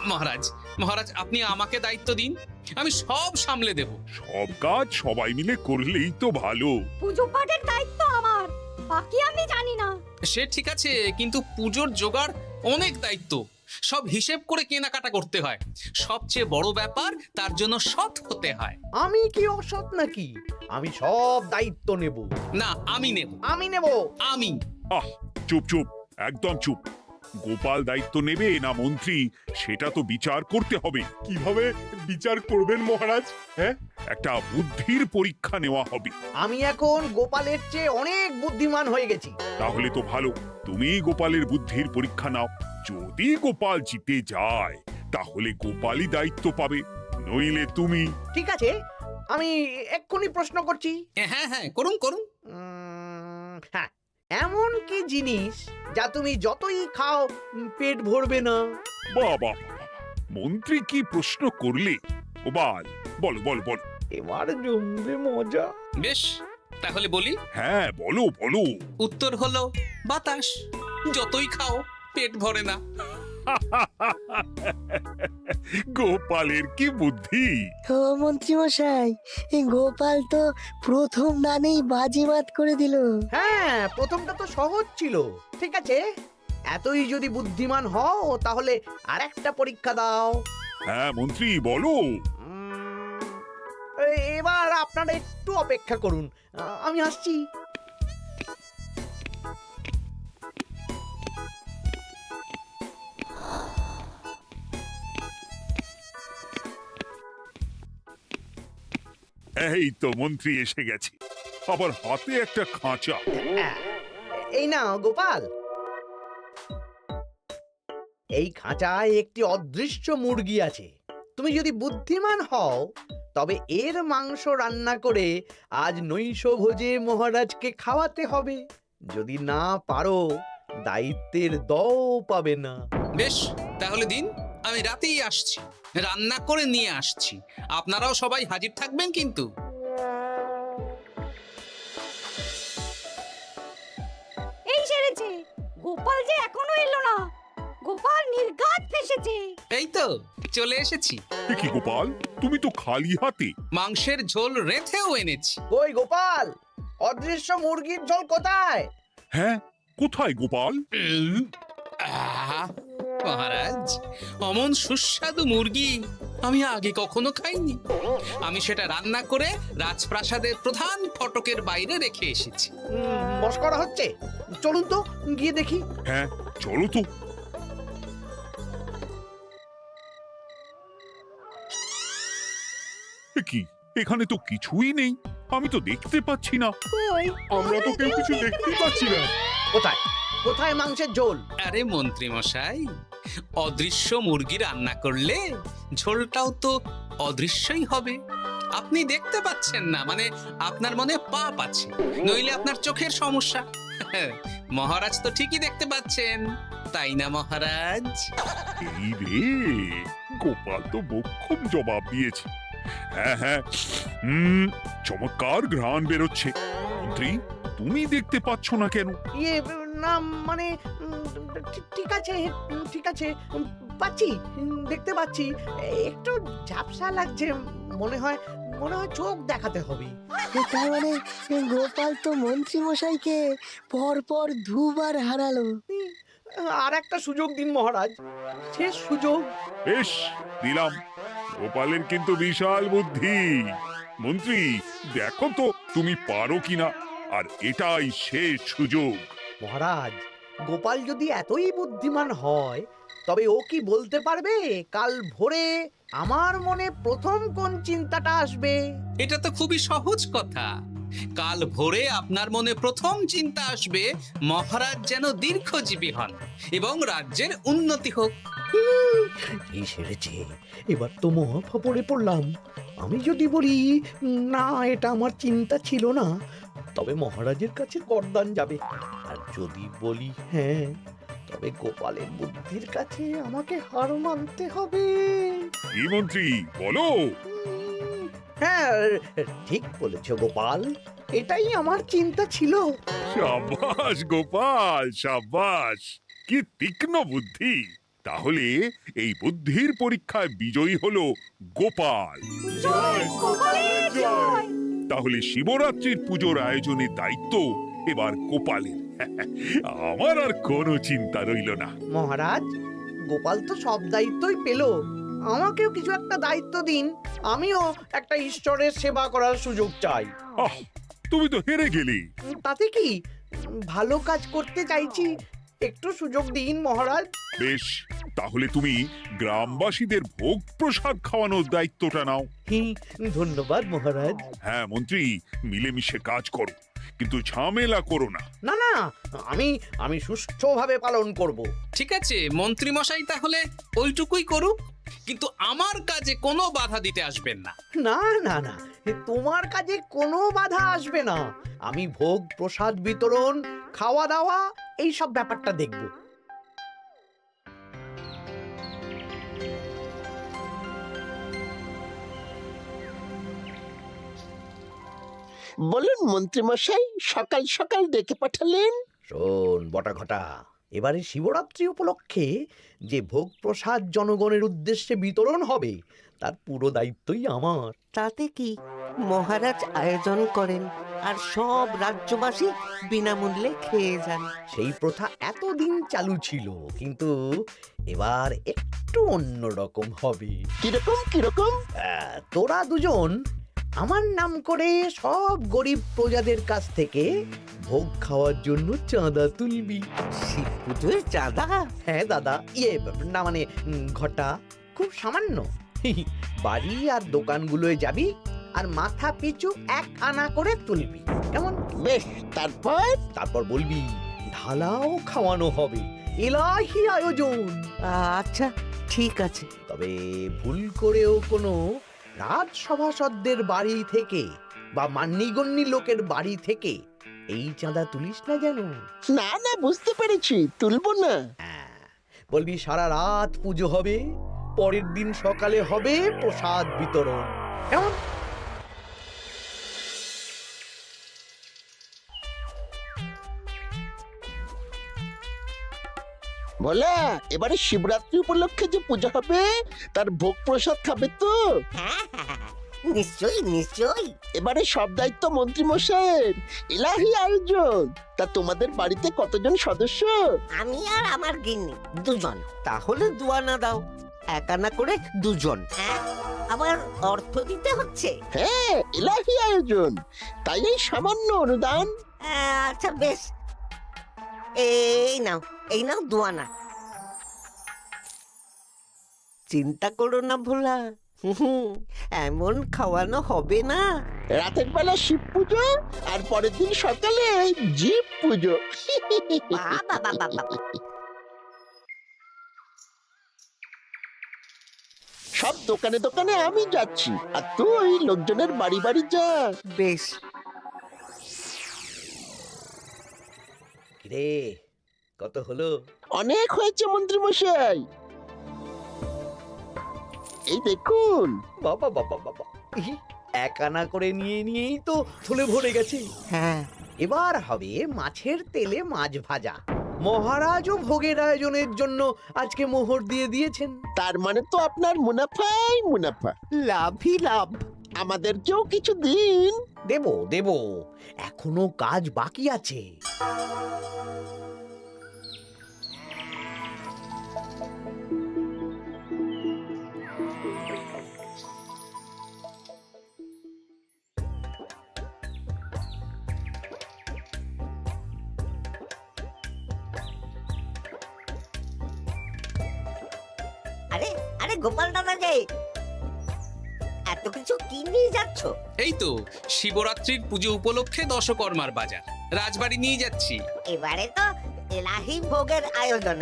মহারাজ মহারাজ, আপনি আমাকে দায়িত্ব দিন, আমি সব সামলে দেব। সব কাজ সবাই মিলে করলেই তো ভালো। পুজো পাঠের দায়িত্ব আমার, বাকি আমি জানি না। সে ঠিক আছে, কিন্তু পুজোর জোগাড় অনেক দায়িত্ব, সব হিসেব করে কেনাকাটা করতে হয়। সবচেয়ে বড় ব্যাপার, তার জন্য সৎ হতে হয়। আমি কি অসৎ নাকি? আমি সব দায়িত্ব নেব। না, আমি নেব। আমি নেব। আমি। আহ, চুপ চুপ, একদম চুপ। গোপাল দায়িত্ব নেবে না মন্ত্রী, সেটা তো বিচার করতে হবে। কিভাবে বিচার করবেন মহারাজ? হ্যাঁ, একটা বুদ্ধির পরীক্ষা নেওয়া হবে। আমি এখন গোপালের চেয়ে অনেক বুদ্ধিমান হয়ে গেছি। তাহলে তো ভালো, তুমি গোপালের বুদ্ধির পরীক্ষা নাও। যদি গোপাল জিতে যায় তাহলে গোপালই দায়িত্ব পাবে, নইলে তুমি। ঠিক আছে, আমি এক্ষুনি প্রশ্ন করছি। হ্যাঁ হ্যাঁ, করুন করুন। হ্যাঁ, এমন কি জিনিস যা তুমি যতই খাও পেট ভরবে না? বাবা, মন্ত্রী কি প্রশ্ন করলে! গোপাল, বলো বলো বলো। এবার জমবে মজা। বেশ, তাহলে বলি। হ্যাঁ, বলো বলো। উত্তর হলো বাতাস। যতই খাও পেট ভরে না। গোপালের কি বুদ্ধি! ও মন্ত্রী মশাই, এই গোপাল তো প্রথম দানেই বাজিমাত করে দিল। হ্যাঁ, প্রথমটা তো সহজ ছিল। ঠিক আছে, এতই যদি বুদ্ধিমান হও তাহলে আরেকটা পরীক্ষা দাও। হ্যাঁ মন্ত্রী, বলো। এবার আপনারা একটু অপেক্ষা করুন, আমি আসছি। এই তো মন্ত্রী এসে গেছে, আবার হাতে একটা খাঁচা। এই না গোপাল, এই খাঁচায় একটি অদৃশ্য মুরগি আছে। তুমি যদি বুদ্ধিমান হও তবে এর মাংস রান্না করে আজ নৈশভোজে মহারাজকে খাওয়াতে হবে। যদি না পারো দায়িত্বের দও পাবে না। বেশ, তাহলে দিন, আমি রাতেই আসছি, রান্না করে নিয়ে আসছি। আপনারাও সবাই হাজির থাকবেন কিন্তু। এই সেরেছে, গোপাল যে এখনো এলো না। গোপাল নির্ঘাত ফেসেছে। এই তো চলে এসেছি। এ কি গোপাল, তুমি তো খালি হাতে। মাংসের ঝোল রেঁধেও এনেছি। কই গোপাল, অদৃশ্য মুরগির ঝোল কোথায়? হ্যাঁ, কোথায় গোপাল? আহ, মহারাজ, অমন সুস্বাদু মুরগি আমি আগে কখনো খাইনি। আমি সেটা রান্না করে রাজপ্রাসাদের প্রধান ফটকের বাইরে রেখে এসেছি। মস্করা হচ্ছে? চলুন তো গিয়ে দেখি। হ্যাঁ চলো তো। এ কি, এখানে তো কিছুই নেই, আমি তো দেখতে পাচ্ছি না। আমরা তো কেউ কিছু দেখতেই পাচ্ছি না। কোথায় কোথায় মাংসের ঝোল? আরে মন্ত্রী মশাই, অদৃশ্য মুরগি রান্না করলে ঝোলটাও তো অদৃশ্যই হবে। আপনি দেখতে পাচ্ছেন না, মানে আপনার মনে পাপ আছে, নইলে আপনার চোখের সমস্যা। মহারাজ তো ঠিকই দেখতে পাচ্ছেন, তাই না মহারাজ? এই রে, গোপাল তো মোক্ষম জবাব দিয়েছে। হ্যাঁ হ্যাঁ, চমৎকার ঘ্রাণ বেরোচ্ছে। মন্ত্রী, তুমি দেখতে পাচ্ছ না কেন? ইয়ে না মানে ঠিক আছে ঠিক আছে, পাচ্ছি, দেখতে পাচ্ছি। একটু ঝাপসা লাগছে, মনে হয় চোখ দেখাতে হবে। তার মানে গোপাল তো মন্ত্রী মশাইকে পর পর দুবার হারালো। আর একটা সুযোগ দিন মহারাজ, শেষ সুযোগ। বেশ, দিলাম। গোপালের কিন্তু বিশাল বুদ্ধি। মন্ত্রী, দেখো তো তুমি পারো কিনা, আর এটাই শেষ সুযোগ। মহারাজ, গোপাল যদি এতই বুদ্ধিমান হয় তবে ও কি বলতে পারবে কাল ভোরে আমার মনে প্রথম কোন চিন্তাটা আসবে? এটা তো খুবই সহজ কথা। কাল ভোরে আপনার মনে প্রথম চিন্তা আসবে মহারাজ যেন দীর্ঘজীবী হন এবং রাজ্যের উন্নতি হোক। এই সেরেছে, এবার তো মহা ফাপড়ে পড়লাম। আমি যদি বলি না, এটা আমার চিন্তা ছিল না, তবে মহারাজের কাছে করদান যাবে। আর যদি বলি হ্যাঁ, তবে গোপালের বুদ্ধির কাছে আমাকে হার মানতে হবে। কি মন্ত্রী, বলো। হ্যাঁ, ঠিক বলেছ গোপাল, এটাই আমার চিন্তা ছিল। সাবাস গোপাল, সাবাস, কি তীক্ষ্ণ বুদ্ধি। তাহলে এই বুদ্ধির পরীক্ষায় বিজয়ী হলো গোপাল। তাহলে শিবরাত্রির পুজোর আয়োজনের দায়িত্ব এবার গোপালের। আমার আর কোনো চিন্তা রইল না। মহারাজ, গোপাল তো সব দায়িত্বই পেল, আমাকেও কিছু একটা দায়িত্ব দিন। আমিও একটা ঈশ্বরের সেবা করার সুযোগ চাই। আহ, তুমি তো হেরে গেলি। তাতে কি, ভালো কাজ করতে চাইছি, একটু সুযোগ দিন মহারাজ। বেশ, তাহলে তুমি গ্রামবাসীদের ভোগ প্রসাদ খাওয়ানোর দায়িত্বটা নাও। ধন্যবাদ মহারাজ। হ্যাঁ মন্ত্রী, মিলেমিশে কাজ করো, কিন্তু ঝামেলা করো না। না না, আমি সুষ্ঠুভাবে পালন করব। ঠিক আছে মন্ত্রী মশাই, তাহলে ওইটুকুই করুক, কিন্তু আমার কাজে কোনো বাধা দিতে আসবেন না। না না না, তোমার কাজে কোনো বাধা আসবে না। আমি ভোগ প্রসাদ বিতরণ, খাওয়া দাওয়া, এই সব ব্যাপারটা দেখব। বলুন মন্ত্রী মশাই, সকাল সকাল ডেকে পাঠালেন। শোন বটা ঘটা, এবারে শিবরাত্রি উপলক্ষে যে ভোগ প্রসাদ জনগণের উদ্দেশ্যে বিতরণ হবে তার পুরো দায়িত্বই আমার। তাতে কি, মহারাজ আয়োজন করেন আর সব রাজ্যবাসী বিনামূল্যে খেয়ে যান। সেই প্রথা এতদিন চালু ছিল, কিন্তু এবার একটু অন্যরকম হবে। কিরকম কিরকম? তোরা দুজন আমার নাম করে সব গরিব প্রজাদের কাছ থেকে ভোগ খাওয়ার জন্য চাঁদা তুলবি। শিব পুজোর চাঁদা? হ্যাঁ দাদা, না মানে ঘটা খুব সামান্য। বাড়ি আর দোকানগুলোয় যাবি আর মাথা পিছু 1 আনা করে তুলবি, কেমন? বেশ, তারপর? তারপর বলবি ঢালাও খাওয়ানো হবে, এলাহি আয়োজন। আচ্ছা ঠিক আছে। তবে ভুল করেও কোনো রাজসভাসদদের বাড়ি থেকে বা মান্যিগণ্যি লোকের বাড়ি থেকে এই চাঁদা তুলিস না যেন। না না, বুঝতে পেরেছি, তুলবো না। বলবি সারা রাত পুজো হবে, পরের দিন সকালে হবে প্রসাদ বিতরণ, কেমন? বলা, এবারে শিবরাত্রি উপলক্ষে যে পূজা হবে তার ভোগ প্রসাদ খাবে তো? নিশ্চয়ই নিশ্চয়ই। এবারে সব দায়িত্ব মন্ত্রী মশাইয়ের, এলাহি আয়োজন। তা তোমাদের বাড়িতে কতজন সদস্য? আমি আর আমার গিন্নি 2 জন। তাহলে 2 আনা দাও, 1 আনা করে 2 জন। আবার অর্থ দিতে হচ্ছে? হ্যাঁ, এলাহি আয়োজন, তাই এই সামান্য অনুদান। আচ্ছা বেশ, এই নাও 2 আনা। চিন্তা করো না ভোলা, এমন খাওয়ানো হবে না। রাতের বেলা শিব পুজো আর পরের দিন সকালে জীব পুজো। সব দোকানে দোকানে আমি যাচ্ছি, আর তুই লোকজনের বাড়ি বাড়ি যা। বেশ। রে কত হলো? অনেক হয়েছে মন্ত্রী মশাই, এই দেখুন। বাবা বাবা বাবা, 1 আনা করে নিয়েই তো থলে ভরে গেছে। হ্যাঁ, এবার হবে মাছের তেলে মাছ ভাজা। মহারাজও ভোগের আয়োজনের জন্য আজকে মোহর দিয়ে দিয়েছেন। তার মানে তো আপনার মুনাফাই মুনাফা, লাভই লাভ। আমাদেরকেও কিছু দিন। দেব, এখনো কাজ বাকি আছে। আরে আরে গোপাল দাদা যে, এত কিছু কি নিয়ে যাচ্ছ? এই তো শিবরাত্রির পুজো উপলক্ষে দশকর্মার বাজার রাজবাড়ি নিয়ে যাচ্ছি। এবারে তো এলাহি ভোগের আয়োজন।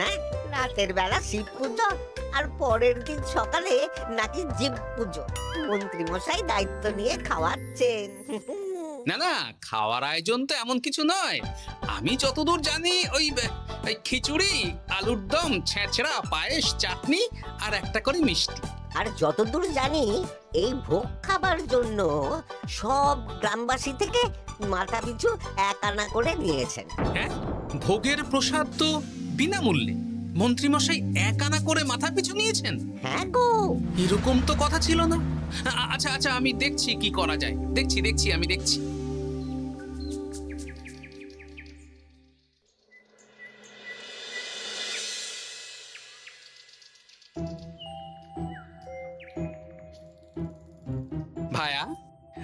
রাতের বেলা শিব পুজো আর পরের দিন সকালে নাকি জীব পুজো। মন্ত্রী মশাই দায়িত্ব নিয়ে খাওয়াচ্ছেন। না না, খাওয়ার আয়োজন তো এমন কিছু নয়। আমি যতদূর জানি ওই খিচুড়ি, আলুর দম, ছেঁচড়া, পায়েস, চাটনি আর একটা করে মিষ্টি। আর যতদূর জানি এই ভোগ খাবার জন্য সব গ্রামবাসী থেকে মাথা পিছু 1 আনা করে নিয়েছেন। হ্যাঁ, ভোগের প্রসাদ তো বিনামূল্যে। মন্ত্রীমশাই 1 আনা করে মাথা পিছু নিয়েছেন? হ্যাঁ গো, এরকম তো কথা ছিল না। আচ্ছা আচ্ছা, আমি দেখছি কি করা যায়। দেখছি আমি দেখছি। ভায়া,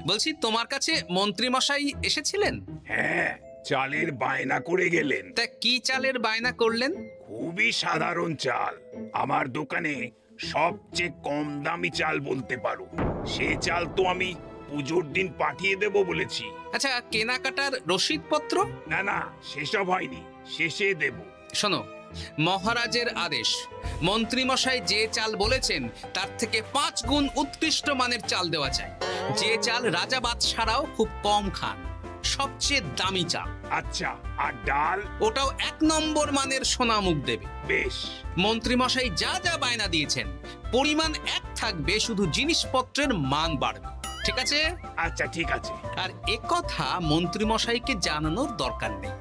বলছি তোমার কাছে মন্ত্রীমশাই এসেছিলেন? হ্যাঁ, চালের বায়না করে গেলেন। তা কি চালের বায়না করলেন? খুবই সাধারণ চাল, আমার দোকানে সবচেয়ে কম দামি চাল বলতে পারো। সে চাল তো আমি পুজোর দিন পাঠিয়ে দেব বলেছি। আচ্ছা, কেনাকাটার রসিদপত্র? না না, সেসব হয়নি, শেষে দেব। শোনো, মহারাজের আদেশ, মন্ত্রীমশাই যে চাল বলেছেন তার থেকে 5 গুণ উৎকৃষ্ট মানের চাল দেওয়া চাই। যে চাল রাজা বাদশারাও খুব কম খান, সবচেয়ে দামি চাল। আচ্ছা, আর ডাল? ওটাও 1 নম্বর মানের সোনামুখ দেবে। বেশ। মন্ত্রীমশাই যা যা বায়না দিয়েছেন পরিমাণ এক থাকবে, শুধু জিনিসপত্রের মান বাড়বে। ঠিক আছে? আচ্ছা ঠিক আছে। আর একথা মন্ত্রীমশাইকে জানানোর দরকার নেই,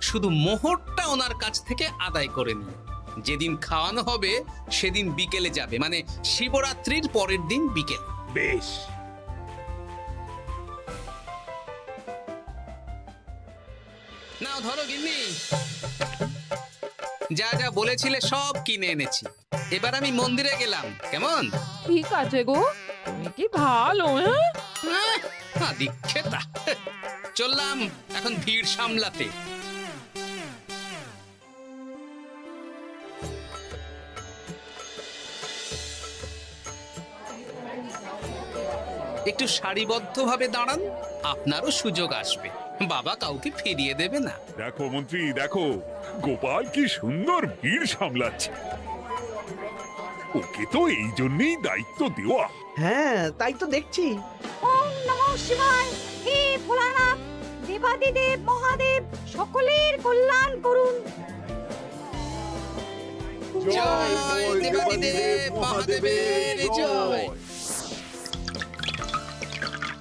শুধু মোহরটা ওনার কাছ থেকে আদায় করে নিও। যেদিন খাওয়ানো হবে সেদিন বিকেলে যাবে, মানে শিবরাত্রির পরের দিন বিকেল। বেশ। নাও ধরো গিন্নি, যা যা বলেছিলে সব কিনে এনেছি। এবার আমি মন্দিরে গেলাম, কেমন? ঠিক আছে গো, তুমি কি ভালো। আদিক্ষেতা। চললাম এখন ভিড় সামলাতে। একটু সারিবদ্ধভাবে দাঁড়ান, আপনারও সুযোগ আসবে। বাবা কাউকে ফিরিয়ে দেবে না। দেখো মন্ত্রী, দেখো গোপাল কি সুন্দর ভিড় সামলাচ্ছে। ওকে তো এই জন্যই দায়িত্ব দেওয়া। হ্যাঁ, তাই তো দেখছি। ওম নমঃ শিবায়। হে ভোলানাথ, দেবাদিদেব মহাদেব সকলের কল্যাণ করুন। জয় দেবাদিদেব মহাদেবের জয়।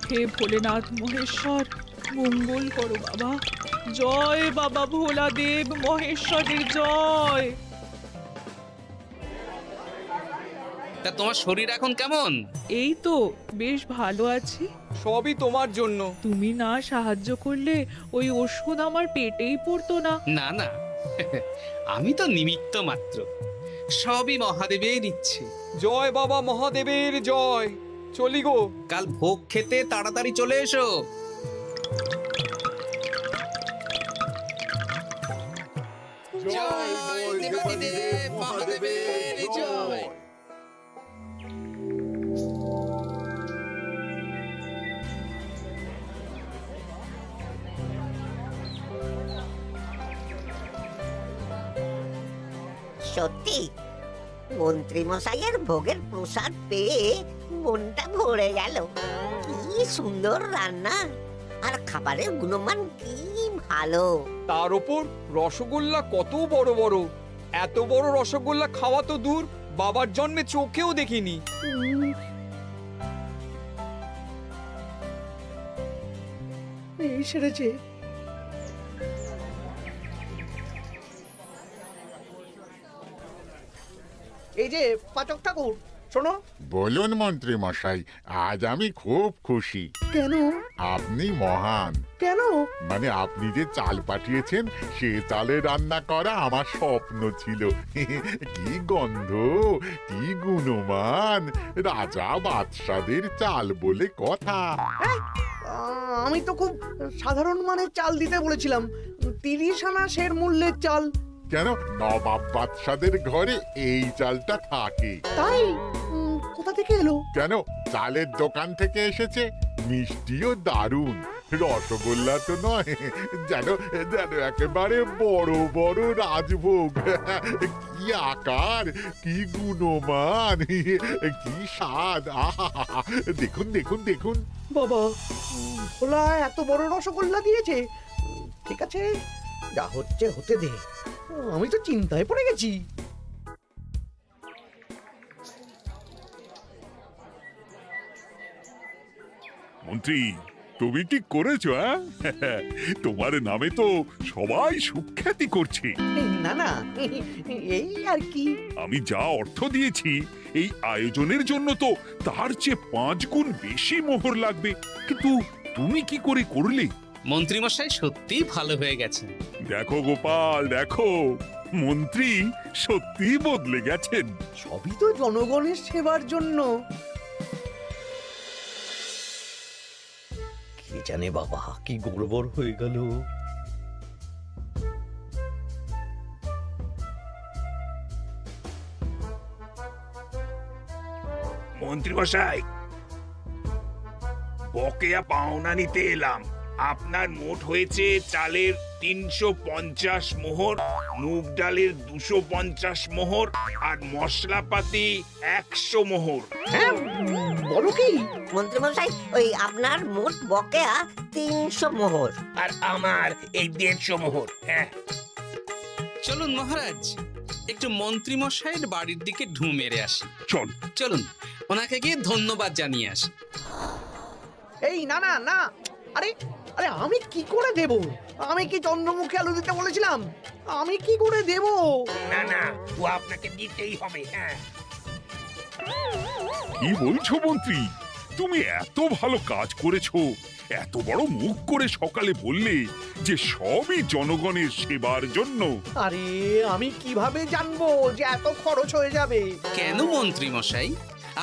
হে ভোলেনাথ মহেশ্বর, মঙ্গল করো বাবা। জয় বাবা ভোলাদেব মহেশ্বরের জয়। তা তোমার শরীর এখন কেমন? এই তো বেশ ভালো আছি। সবই তোমার জন্য। তুমি না সাহায্য করলে ওই ওষুধ আমার পেটেই পড়তো না। না না, আমি তো নিমিত্ত মাত্র। সবই মহাদেবের ইচ্ছে। জয় বাবা মহাদেবের জয়। চলি গো। কাল ভোগ খেতে তাড়াতাড়ি চলে এসো। জয় দেবাদিদেব মহাদেবের জয়। সত্যি মন্ত্রী মশাইয়ের ভোগের প্রসাদ পেয়ে মনটা ভরে গেল। কি সুন্দর রান্না, আর খাবারের গুণমান কি ভালো। তার উপর রসগোল্লা কত বড় বড়। এত বড় রসগোল্লা খাওয়া তো দূর, বাবার জন্মে চোখেও দেখিনি। এই সেরেছে। এই যে পাচক ঠাকুর, শোনো। বলুন মন্ত্রী মশাই, আজ আমি খুব খুশি। কেন? আপনি মহান। কেন? মানে আপনি যে চাল পাঠিয়েছেন সে চালে রান্না করা আমার স্বপ্ন ছিল। কি গন্ধ, কি গুণমান, রাজা বাদশাদের চাল বলে কথা। আমি তো খুব সাধারণ মানের চাল দিতে বলেছিলাম, 30 আনা সের মূল্যের চাল। কেন, নবাব বাদশাদের ঘরে এই চালটা থাকে। তাই? কোথা থেকে এলো? কেন, চালের দোকান থেকে এসেছে। মিষ্টিও দারুণ, রসগোল্লা তো নয়, যেন যেন একেবারে বড় বড় রাজভোগ। কি আকার, কি গুণমান, কি স্বাদ। আহা, দেখুন দেখুন দেখুন। বাবা, ভোলা এত বড় রসগোল্লা দিয়েছে। ঠিক আছে, যা হচ্ছে হতে দে। আমি তো চিন্তায় পড়ে গেছি। মন্ত্রী, তুমি কি করেছো? তোমার নামে তো সবাই সুখ্যাতি করছে। না না, এই আর কি। আমি যা অর্থ দিয়েছি এই আয়োজনের জন্য তো তার চেয়ে 5 গুণ বেশি মোহর লাগবে, কিন্তু তুমি কি করে করলে? মন্ত্রীমশাই সত্যিই ভালো হয়ে গেছেন। দেখো গোপাল, দেখো মন্ত্রী সত্যি বদলে গেছেন। সবই তো জনগণের সেবার জন্য। কে জানে বাবা, কি গড়বড় হয়ে গেল। মন্ত্রী মশাই, বকেয়া পাওনা নিতে এলাম। আপনার মোট হয়েছে চালের 350 মোহর, মুগ ডালের 250 মোহর, আর মশলাপাতি 100 মোহর। হ্যাঁ, বলো কি? মন্ত্রী মশাই, ওই আপনার মোট বকেয়া 300 মোহর। আর আমার এই 150 মোহর। হ্যাঁ, চলুন মহারাজ, একটু মন্ত্রীমশাইয়ের বাড়ির দিকে ঢু মেরে আসি। চল। চলুন, ওনাকে গিয়ে ধন্যবাদ জানিয়ে আসি। এই না না না, আরে আরে আমি কি করে দেব? আমি কি চন্দ্রমুখী আলু দিতে বলেছিলাম? আমি কি করে দেব? না না, ও আপনাকে দিতেই হবে। হ্যাঁ, কি বলছো মন্ত্রী? তুমি এত ভালো কাজ করেছো, এত বড় মুখ করে সকালে বললে যে সবই জনগণের সেবার জন্য। আরে আমি কিভাবে জানবো যে এত খরচ হয়ে যাবে? কেন মন্ত্রীমশাই,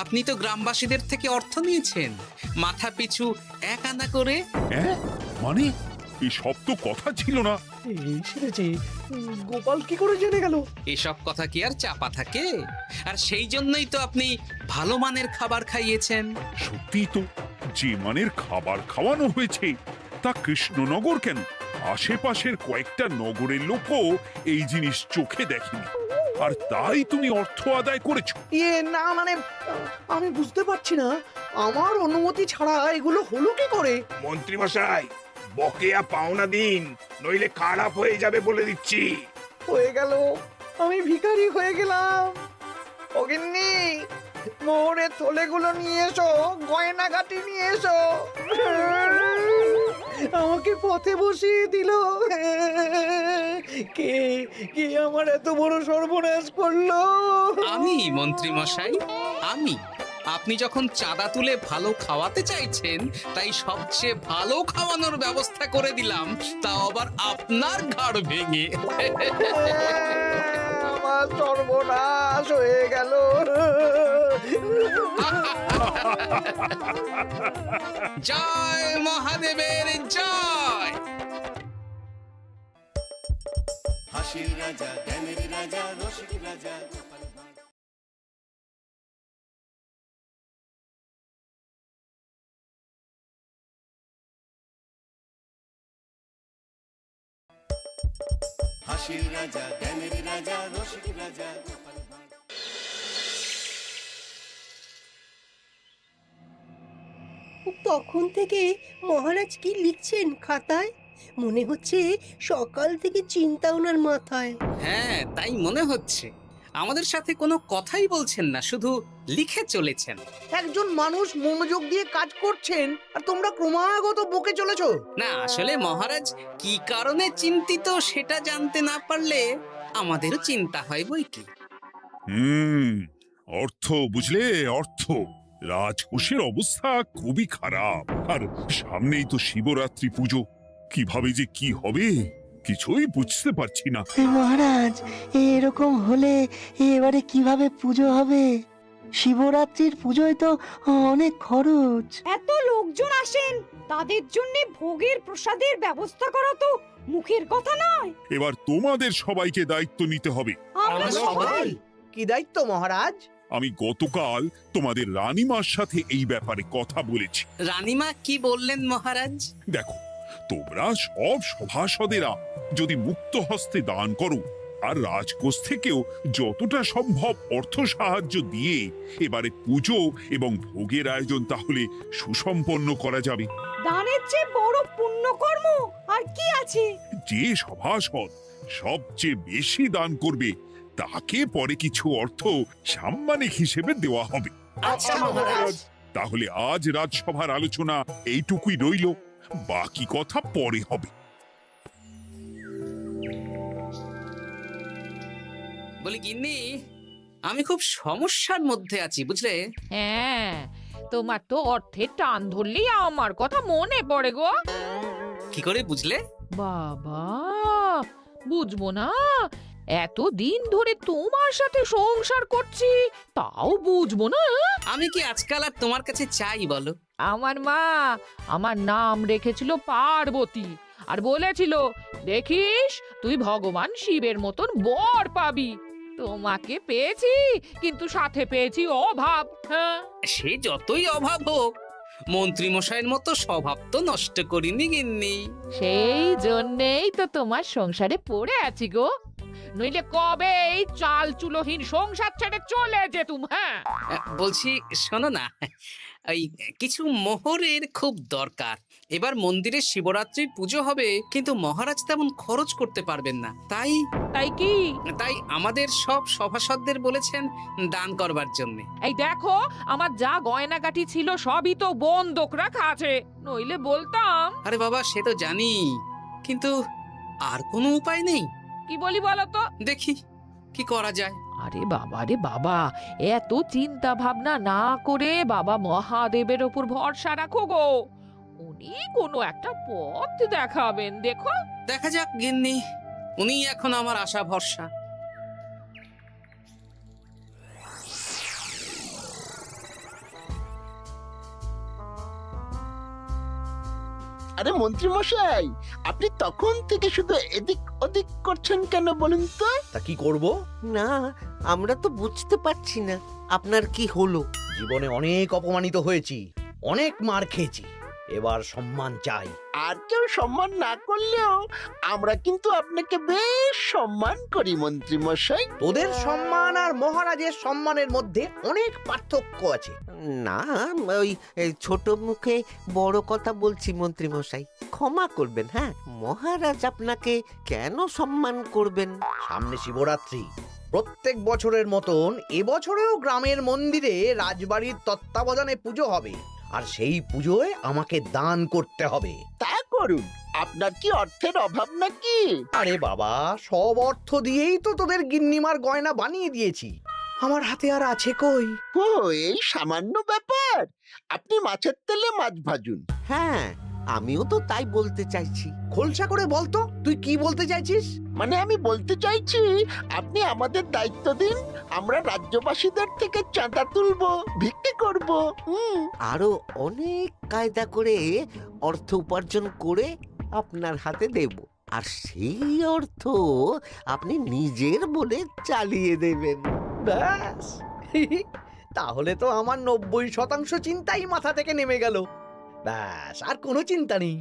আপনি তো গ্রামবাসীদের থেকে অর্থ নিয়েছেন, মাথা পিছু 1 আনা করে। মানে এই সব তো কথা ছিল না। এই সেরেছে, গোপাল কি করে জেনে গেল? এসব কথা কি আর চাপা থাকে? আর সেই জন্যই তো আপনি ভালো মানের খাবার খাইয়েছেন। সত্যি তো, যে মানের খাবার খাওয়ানো হয়েছে তা কৃষ্ণনগর কেন, আশেপাশের কয়েকটা নগরের লোকও এই জিনিস চোখে দেখেনি, আর তাই তুমি অর্থ আদায় করেছো। না মানে আমি বুঝতে পারছি না, আমার অনুমতি ছাড়া এগুলো হলো কি করে? মন্ত্রী মশাই, বকেয়া পাওনা দিন, নইলে খারাপ হয়ে যাবে বলে দিচ্ছি। হয়ে গেল, আমি ভিখারি হয়ে গেলাম। অগিন্নি, মোহরের থলেগুলো নিয়ে এসো, গয়নাগাটি নিয়ে এসো। আমাকে পথে বসিয়ে দিল। কে কে আমার এত বড় সর্বনাশ করলো? আমি মন্ত্রী মশাই, আমি। আপনি যখন চাঁদা তুলে ভালো খাওয়াতে চাইছেন, তাই সবচেয়ে ভালো খাওয়ানোর ব্যবস্থা করে দিলাম, তাও আবার আপনার ঘাড় ভেঙে। আমার সর্বনাশ হয়ে গেল। জয় মহাদেবের জয়। হাসির রাজা, জ্ঞানের রাজা, রসিক রাজা। হাসির রাজা, জ্ঞানের রাজা, রসিক রাজা। তখন থেকে মহারাজ কি লিখছেন খাতায়? মনে হচ্ছে সকাল থেকে চিন্তা ওনার মাথায়। হ্যাঁ, তাই মনে হচ্ছে। আমাদের সাথে কোনো কথাই বলছেন না, শুধু লিখে চলেছেন। একজন মানুষ মনোযোগ দিয়ে কাজ করছেন আর তোমরা ক্রমাগত বকে চলেছো। না, আসলে মহারাজ কি কারণে চিন্তিত সেটা জানতে না পারলে আমাদেরও চিন্তা হয় বই কি। অর্থ বুঝলে, অর্থ। রাজকোষের অবস্থা খুবই খারাপ, আর সামনেই তো শিবরাত্রি পুজো। কিভাবে যে কি হবে কিছুই বুঝতে পারছি না। মহারাজ, এরকম হলে এবারে কিভাবে পুজো হবে? শিবরাত্রির পুজোয় তো অনেক খরচ। এত লোকজন আসেন, তাদের জন্য ভোগের প্রসাদের ব্যবস্থা করা তো মুখের কথা নয়। এবার তোমাদের সবাইকে দায়িত্ব নিতে হবে। আমরা সবাই? কি দায়িত্ব মহারাজ? আমি গতকাল তোমাদের রানীমার সাথে এই ব্যাপারে কথা বলেছি। রানীমা কি বললেন মহারাজ? দেখো, তোমরা সব সভাসদেরা যদি মুক্ত হস্তে দান করো, আর রাজকোষ থেকেও যতটা সম্ভব অর্থ সাহায্য দিয়ে এবারে পুজো এবং ভোগের আয়োজন তাহলে সুসম্পন্ন করা যাবে। দানের চেয়ে বড় পুণ্যকর্ম আর কি আছে? যে সভাসদ সবচেয়ে বেশি দান করবে তাকে পরে কিছু অর্থ সাম্মানিক হিসেবে দেওয়া হবে। আচ্ছা মহারাজ। তাহলে আজ রাজসভার আলোচনা এইটুকুই রইল, বাকি কথা পরে হবে। বলি গিন্নি, আমি খুব সমস্যার মধ্যে আছি বুঝলে। হ্যাঁ, তোমার তো অর্থের টান ধরলেই আমার কথা মনে পড়ে গো। কি করে বুঝলে? বাবা, বুঝবো না? এতদিন ধরে তোমার সাথে সংসার করছি, তাও বুঝবো না? আমি কি আজকাল আর তোমার কাছে চাই বলো? আমার মা আমার নাম রেখেছিল পার্বতী, আর বলেছিল দেখিস তুই ভগবান শিবের মতন বর পাবি। তোমাকে পেয়েছি, কিন্তু সাথে পেয়েছি অভাব। হ্যাঁ, সে যতই অভাব হোক, মন্ত্রী মশাইয়ের মতো স্বভাব তো নষ্ট করিনি গিন্নি। সেই জন্যেই তো তোমার সংসারে পড়ে আছি গো, নইলে কবে এই চাল চুলোহীন সংসার ছেড়ে চলে যেতুম। হ্যাঁ, বলছি শোনো না, ওই কিছু মোহরের খুব দরকার। এবার মন্দিরে শিবরাত্রির পুজো হবে, কিন্তু মহারাজ তেমন খরচ করতে পারবেন না। তাই কি? তাই আমাদের সব সভাসদদের বলেছেন দান করবার জন্য। এই দেখো, আমার যা গয়নাগাটি ছিল সবই তো বন্ধক রাখা আছে, নইলে বলতাম। আরে বাবা, সে তো জানি, কিন্তু আর কোনো উপায় নেই। কি বলি বলো তো? দেখি কি করা যায়। আরে বাবা রে বাবা, এত চিন্তা ভাবনা না করে বাবা মহাদেবের ওপর ভরসা রাখো গো, উনি কোনো একটা পথ দেখাবেন। দেখো, দেখা যাক গিন্নি, উনি এখন আমার আশা ভরসা। আরে মন্ত্রী মশাই, আপনি তখন থেকে শুধু এদিক ওদিক করছেন কেন বলুন তো? তা কি করব? না, আমরা তো বুঝতে পারছি না আপনার কি হলো। জীবনে অনেক অপমানিত হয়েছি, অনেক মার খেয়েছি, এবার সম্মান চাই। আর কেউ সম্মান না করলেও আমরা কিন্তু আপনাকে বেশ সম্মান করি মন্ত্রী মশাই। তোদের সম্মান আর মহারাজের সম্মানের মধ্যে অনেক পার্থক্য আছে। না, ওই এই ছোট মুখে বড় কথা বলছি মন্ত্রী মশাই, ক্ষমা করবেন। হ্যাঁ, মহারাজ আপনাকে কেন সম্মান করবেন? সামনে শিবরাত্রি, প্রত্যেক বছরের মতন এবছরেও গ্রামের মন্দিরে রাজবাড়ির তত্ত্বাবধানে পুজো হবে, আর সেই পুজোয় আমাকে দান করতে হবে। তা করুন, আপনার কি অর্থের অভাব নাকি? আরে বাবা, সব অর্থ দিয়েই তো তোদের গিন্নিমার গয়না বানিয়ে দিয়েছি, আমার হাতে আর আছে কই? ও, এই সামান্য ব্যাপার। আপনি মাছের তেলে মাছ ভাজুন। হ্যাঁ, আমিও তো তাই বলতে চাইছি। খোলসা করে বলতো তুই কি বলতে চাইছিস? মানে আমি বলতে চাইছি, আপনি আমাদের দায়িত্ব দিন, আমরা রাজ্যবাসীদের থেকে চাঁদা তুলবো, ভিক্ষে করব। আরো অনেক কায়দা করে অর্থ উপার্জন করে আপনার হাতে দেব, আর সেই অর্থ আপনি নিজের বলে চালিয়ে দেবেন। ব্যাস, তাহলে তো আমার 90% চিন্তাই মাথা থেকে নেমে গেল। ব্যাস, আর কোনো চিন্তা নেই।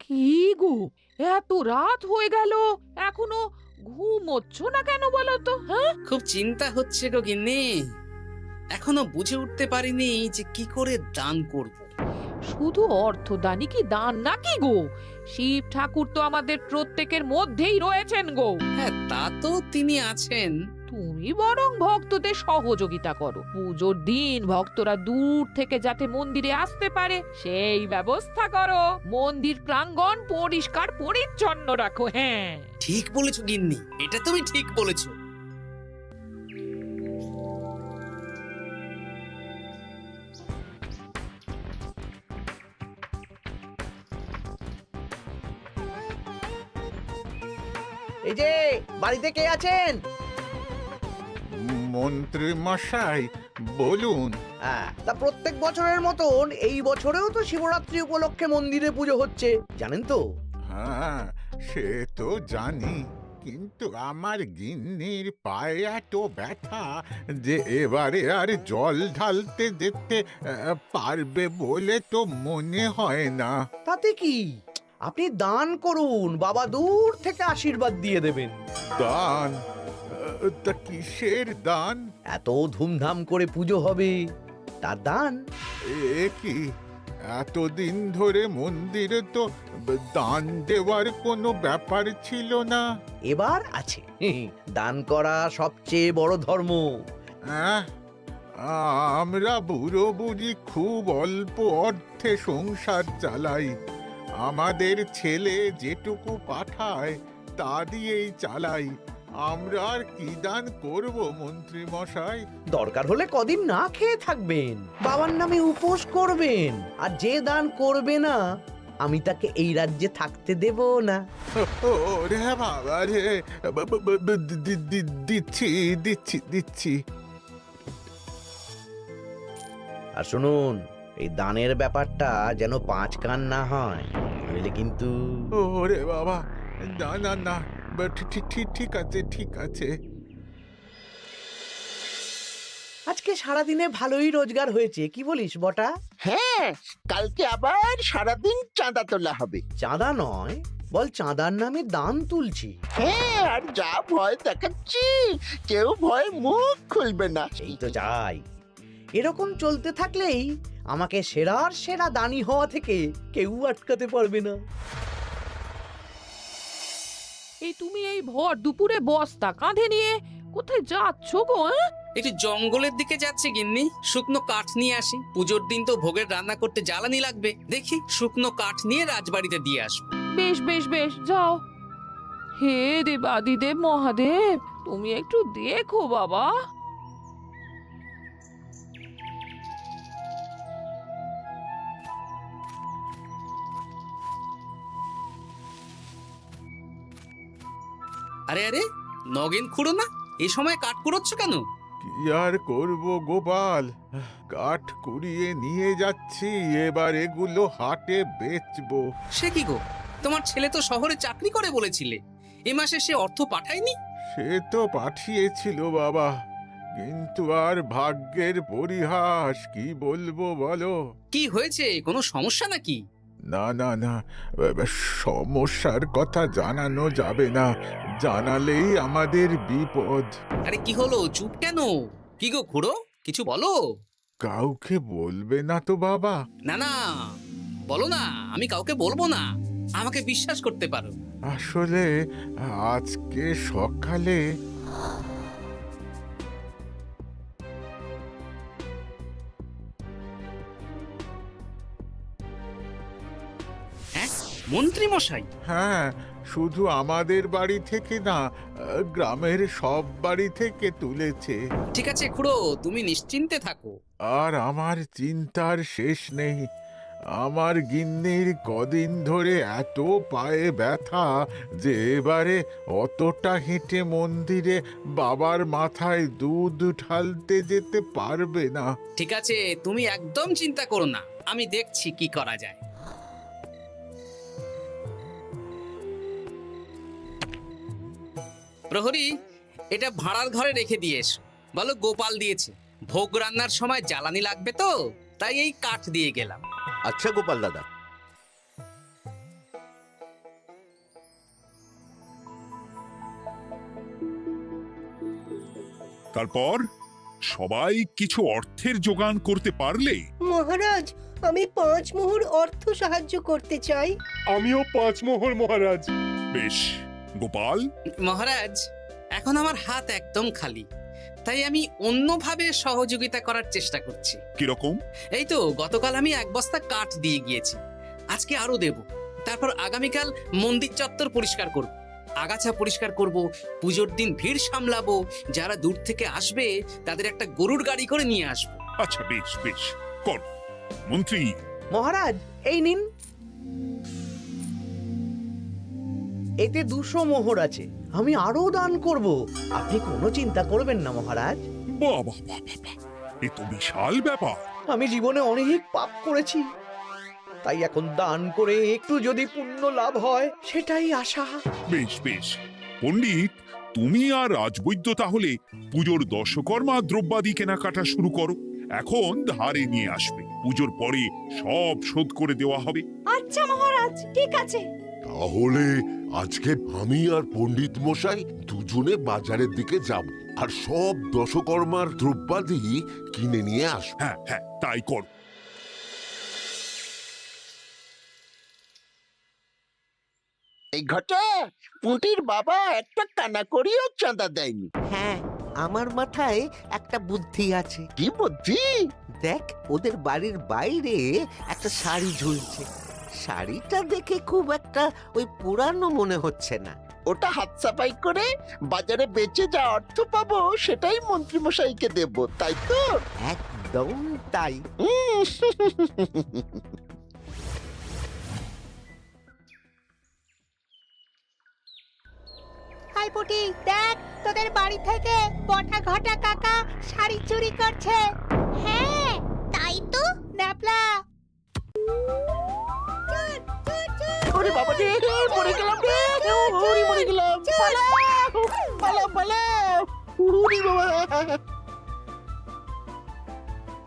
কি গো, এত রাত হয়ে গেল, এখনো ঘুমোচ্ছ না কেন বলো তো? হ্যাঁ, খুব চিন্তা হচ্ছে গো গিন্নি, এখনো বুঝে উঠতে পারিনি যে কি করে দান করব। শুধু অর্থদানই কি দান নাকি গো? শিব ঠাকুর তো আমাদের প্রত্যেকের মধ্যেই রয়েছেন গো। হ্যাঁ, তা তো তিনি আছেন। তুমি বরং ভক্তদের সহযোগিতা করো, পুজোর দিন ভক্তরা দূর থেকে যাতে মন্দিরে আসতে পারে সেই ব্যবস্থা করো, মন্দির প্রাঙ্গণ পরিষ্কার পরিচ্ছন্ন রাখো। হ্যাঁ, ঠিক বলেছো গিন্নি, এটা তুমি ঠিক বলেছো। এই যে, বাড়িতে কে আছেন? মন্ত্রী মশাই বলুন। হ্যাঁ, তা প্রত্যেক বছরের মতন এই বছরেও তো শিবরাত্রি উপলক্ষে মন্দিরে পুজো হচ্ছে, জানেন তো? হ্যাঁ, সে তো জানি, কিন্তু আমার গিন্নির পায়ে এত ব্যথা যে এবারে আর জল ঢালতে যেতে পারবে বলে তো মনে হয় না। তাতে কি, আপনি দান করুন, বাবা দূর থেকে আশীর্বাদ দিয়ে দেবেন। দান? তা কিসের দান? এত ধুমধাম করে পুজো হবে, তার দান। এ কি, এতদিন ধরে মন্দিরে তো দান দেওয়ার কোনো ব্যাপার ছিল না। এবার আছে, দান করা সবচেয়ে বড় ধর্ম। হ্যাঁ, আমরা বুড়ো বুড়ি খুব অল্প অর্থে সংসার চালাই, আমাদের ছেলে যেটুকু পাঠায় তা দিয়েই চালাই, আমরা আর কি দান করব মন্ত্রী মশাই? দরকার হলে কদিন না খেয়ে থাকবেন, বাবার নামে উপোস করবেন, আর যে দান করবে না আমি তাকে এই রাজ্যে থাকতে দেব না। ওরে বাবা রে, দিচ্ছি দিচ্ছি দিচ্ছি। আর শুনুন, এই দানের ব্যাপারটা যেন 5 কান না হয়, নইলে কিন্তু। ওরে বাবা, না না না, ঠিক আছে ঠিক আছে। আজকে সারাদিনে ভালোই রোজগার হয়েছে, কি বলিস বটা? হ্যাঁ, কালকে আবার সারাদিন চাঁদা তোলা হবে। চাঁদা নয়, বল চাঁদার নামে দান তুলছি। হ্যাঁ, আর যা ভয় দেখাচ্ছি, কেউ ভয় মুখ খুলবে না। সেই তো চাই, এরকম চলতে থাকলেই আমাকে সেরার সেরা দানি হওয়া থেকে কেউ আটকাতে পারবে না। এই তুমি এই ভর দুপুরে বস্তা কাঁধে নিয়ে কোথায় যাচ্ছ গো? একটু জঙ্গলের দিকে যাচ্ছে গিন্নি, শুকনো কাঠ নিয়ে আসি, পুজোর দিন তো ভোগের রান্না করতে জ্বালানি লাগবে, দেখি শুকনো কাঠ নিয়ে রাজবাড়িতে দিয়ে আসবো। বেশ বেশ বেশ, যাও। হে দেবাদিদেব মহাদেব, তুমি একটু দেখো বাবা। আরে আরে, নগেন খুঁড়ো না, এই সময় কাঠ কুড়োচ্ছ কেন? কি আর করব গোপাল, কাঠ কুড়িয়ে নিয়ে যাচ্ছি, এবার এগুলো হাটে বেচবো। সে কি গো, তোমার ছেলে তো শহরে চাকরি করে বলেছিলে, এ মাসে সে অর্থ পাঠায়নি? সে তো পাঠিয়েছিল বাবা, কিন্তু আর ভাগ্যের পরিহাস, কি বলবো বলো। কি হয়েছে, কোনো সমস্যা নাকি? না না না, সমস্যার কথা জানানো যাবে না, জানালেই আমাদের বিপদ। আরে কি হলো, চুপ কেন? কি গো খুড়ো, কিছু বলো। কাউকে বলবে না তো বাবা? না না, বলো না, আমি কাউকে বলবো না, আমাকে বিশ্বাস করতে পারো। আসলে আজকে সকালে হ্যাঁ, মন্ত্রী মশাই? হ্যাঁ, শুধু আমাদের বাড়ি থেকে না, গ্রামের সব বাড়ি থেকে তুলেছে। ঠিক আছে খুড়ো, তুমি নিশ্চিন্তে থাকো। আর আমার চিন্তার শেষ নেই। আমার গিন্নির কদিন ধরে এত পায়ে ব্যথা যে এবারে অতটা হেঁটে মন্দিরে বাবার মাথায় দুধ ঢালতে যেতে পারবে না। ঠিক আছে, তুমি একদম চিন্তা করো না, আমি দেখছি কি করা যায়। প্রহরী, এটা ভাড়ার ঘরে রেখে দিয়ে এসো। বলো গোপাল দিয়েছে, ভোগ রান্নার সময় জ্বালানি লাগবে তো, তাই এই কাঠ দিয়ে গেলাম। আচ্ছা গোপাল দাদা। তারপর সবাই কিছু অর্থের যোগান করতে পারলে? মহারাজ, আমি 5 মোহর অর্থ সাহায্য করতে চাই। আমিও 5 মোহর মহারাজ। বেশ, গোপাল? মহারাজ, এখন আমার হাত একদম খালি, তাই আমি অন্যভাবে সহযোগিতা করার চেষ্টা করছি। কিরকম? এই তো গতকাল আমি 1 বস্তা কাঠ দিয়ে গিয়েছি, আজকে আরো দেব। তারপর আগামীকাল মন্দির চত্বর পরিষ্কার করব, আগাছা পরিষ্কার করব, পুজোর দিন ভিড় সামলাবো, যারা দূর থেকে আসবে তাদের একটা গরুর গাড়ি করে নিয়ে আসবো। আচ্ছা, বেশ বেশ, কর। মন্ত্রী? মহারাজ, এই নিন, এতে 200 মোহর আছে। আমি আরো দান করব, আপনি কোনো চিন্তা করবেন না মহারাজ। বাহ বাহ বাহ বাহ, এ তো বিশাল ব্যাপার। আমি জীবনে অনেক পাপ করেছি, তাই এখন দান করে একটু যদি পুণ্য লাভ হয় সেটাই আশা। বেশ বেশ, পণ্ডিত, তুমি আর রাজবৈদ্য তাহলে পুজোর দশকর্মা দ্রব্যাদি কেনাকাটা শুরু করো। এখন ধারে নিয়ে আসবে, পুজোর পরে সব শোধ করে দেওয়া হবে। আচ্ছা মহারাজ, ঠিক আছে। তাহলে আজকে আমি আর পণ্ডিত মশাই দুজনে বাজারের দিকে যাব, আর সব দশকর্মার দ্রব্যাদি কিনে নিয়ে আসবো। হ্যাঁ হ্যাঁ, তাই কর। এই ঘটা পুঁটির বাবা একটা কানা করিও চাঁদা দেয়নি। হ্যাঁ, আমার মাথায় একটা বুদ্ধি আছে। কি বুদ্ধি? দেখ, ওদের বাড়ির বাইরে একটা শাড়ি ঝুলছে, শাড়িটা দেখে খুব একটা ওই পুরানো মনে হচ্ছে না। ওটা হাত সাফাই করে বাজারে বেচে যা অর্থ পাবো সেটাই মন্ত্রী মশাইকে দেব, তাই তো? একদম তাই। হাই পুটি, দেখ তোদের বাড়ি থেকে বটা ঘটা কাকা শাড়ি চুরি করছে। হ্যাঁ, তাই তো। ন্যাপলা, ওরে বাবা রে, মরে গেলাম রে, ওরে মরে গেলাম, পালাও পালাও পালাও, ওরে বাবা।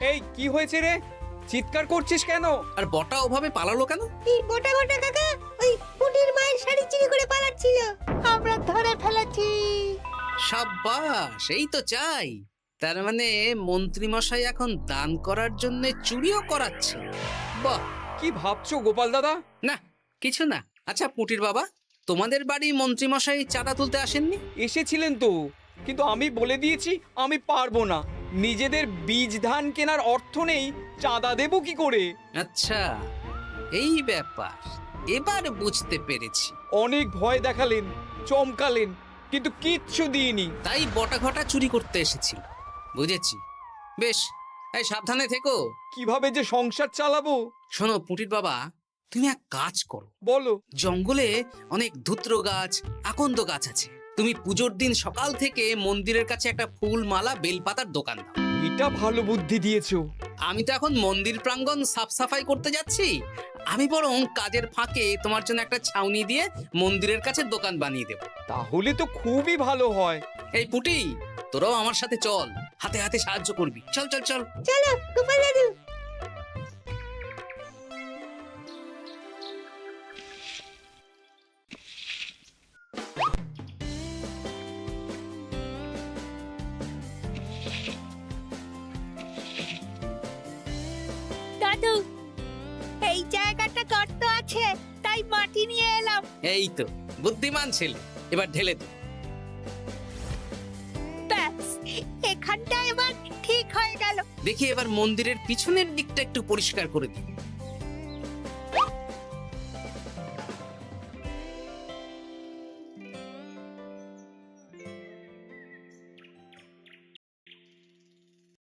এই কি হয়েছে রে, চিৎকার করছিস কেন? আর বটা ওভাবে পালালো কেন? এই বটা ঘটা কাকা ওই পুটির মায়ের শাড়ি চুরি করে পালাচ্ছিল, আমরা ধরে ফেলেছি। সাব্বাস, এই তো চাই। তার মানে মন্ত্রী মশাই এখন দান করার জন্য চুরিও করাচ্ছে। বাহ! কি ভাবছো গোপাল দাদা? না, কিছু না। আচ্ছা পুটির বাবা, তোমাদের বাড়ি মন্ত্রী মশাই চাঁদা তুলতে আসেননি? এসেছিলেন তো, কিন্তু আমি বলে দিয়েছি আমি পারবো না, নিজেদের বীজ ধান কেনার অর্থ নেই, চাঁদা দেব কি করে? আচ্ছা, এই ব্যাপার, এবার বুঝতে পেরেছি। অনেক ভয় দেখালেন, চমকালেন, কিন্তু কিচ্ছু দিইনি। তাই বটা ঘটা চুরি করতে এসেছিল, বুঝেছি। বেশ, এই সাবধানে থেকো। কিভাবে যে সংসার চালাবো? শোনো পুটির বাবা, তুমি এক কাজ করো। বলো। জঙ্গলে অনেক ধুত্র গাছ, আকন্দ গাছ আছে, তুমি পুজোর দিন সকাল থেকে মন্দিরের কাছে একটা ফুল মালা বেলপাতার দোকান দাও। এটা ভালো বুদ্ধি দিয়েছো। আমি তো এখন মন্দির প্রাঙ্গণ সাফ সাফাই করতে যাচ্ছি, আমি বরং কাজের ফাঁকে তোমার জন্য একটা ছাউনি দিয়ে মন্দিরের কাছে দোকান বানিয়ে দেব। তাহলে তো খুবই ভালো হয়। এই পুটি, তোরাও আমার সাথে চল, হাতে হাতে সাহায্য করবি। চল চল চল। চলো গোপাল দাদু। দাদু, এই জায়গাটা গর্ত আছে, তাই মাটি নিয়ে এলাম। এই তো বুদ্ধিমান ছেলে, এবার ঢেলে দে। ব্যাস, এখানটা এবার ঠিক হয়ে গেল। দেখি এবার মন্দিরের পিছনের দিকটা একটু পরিষ্কার করে দিই।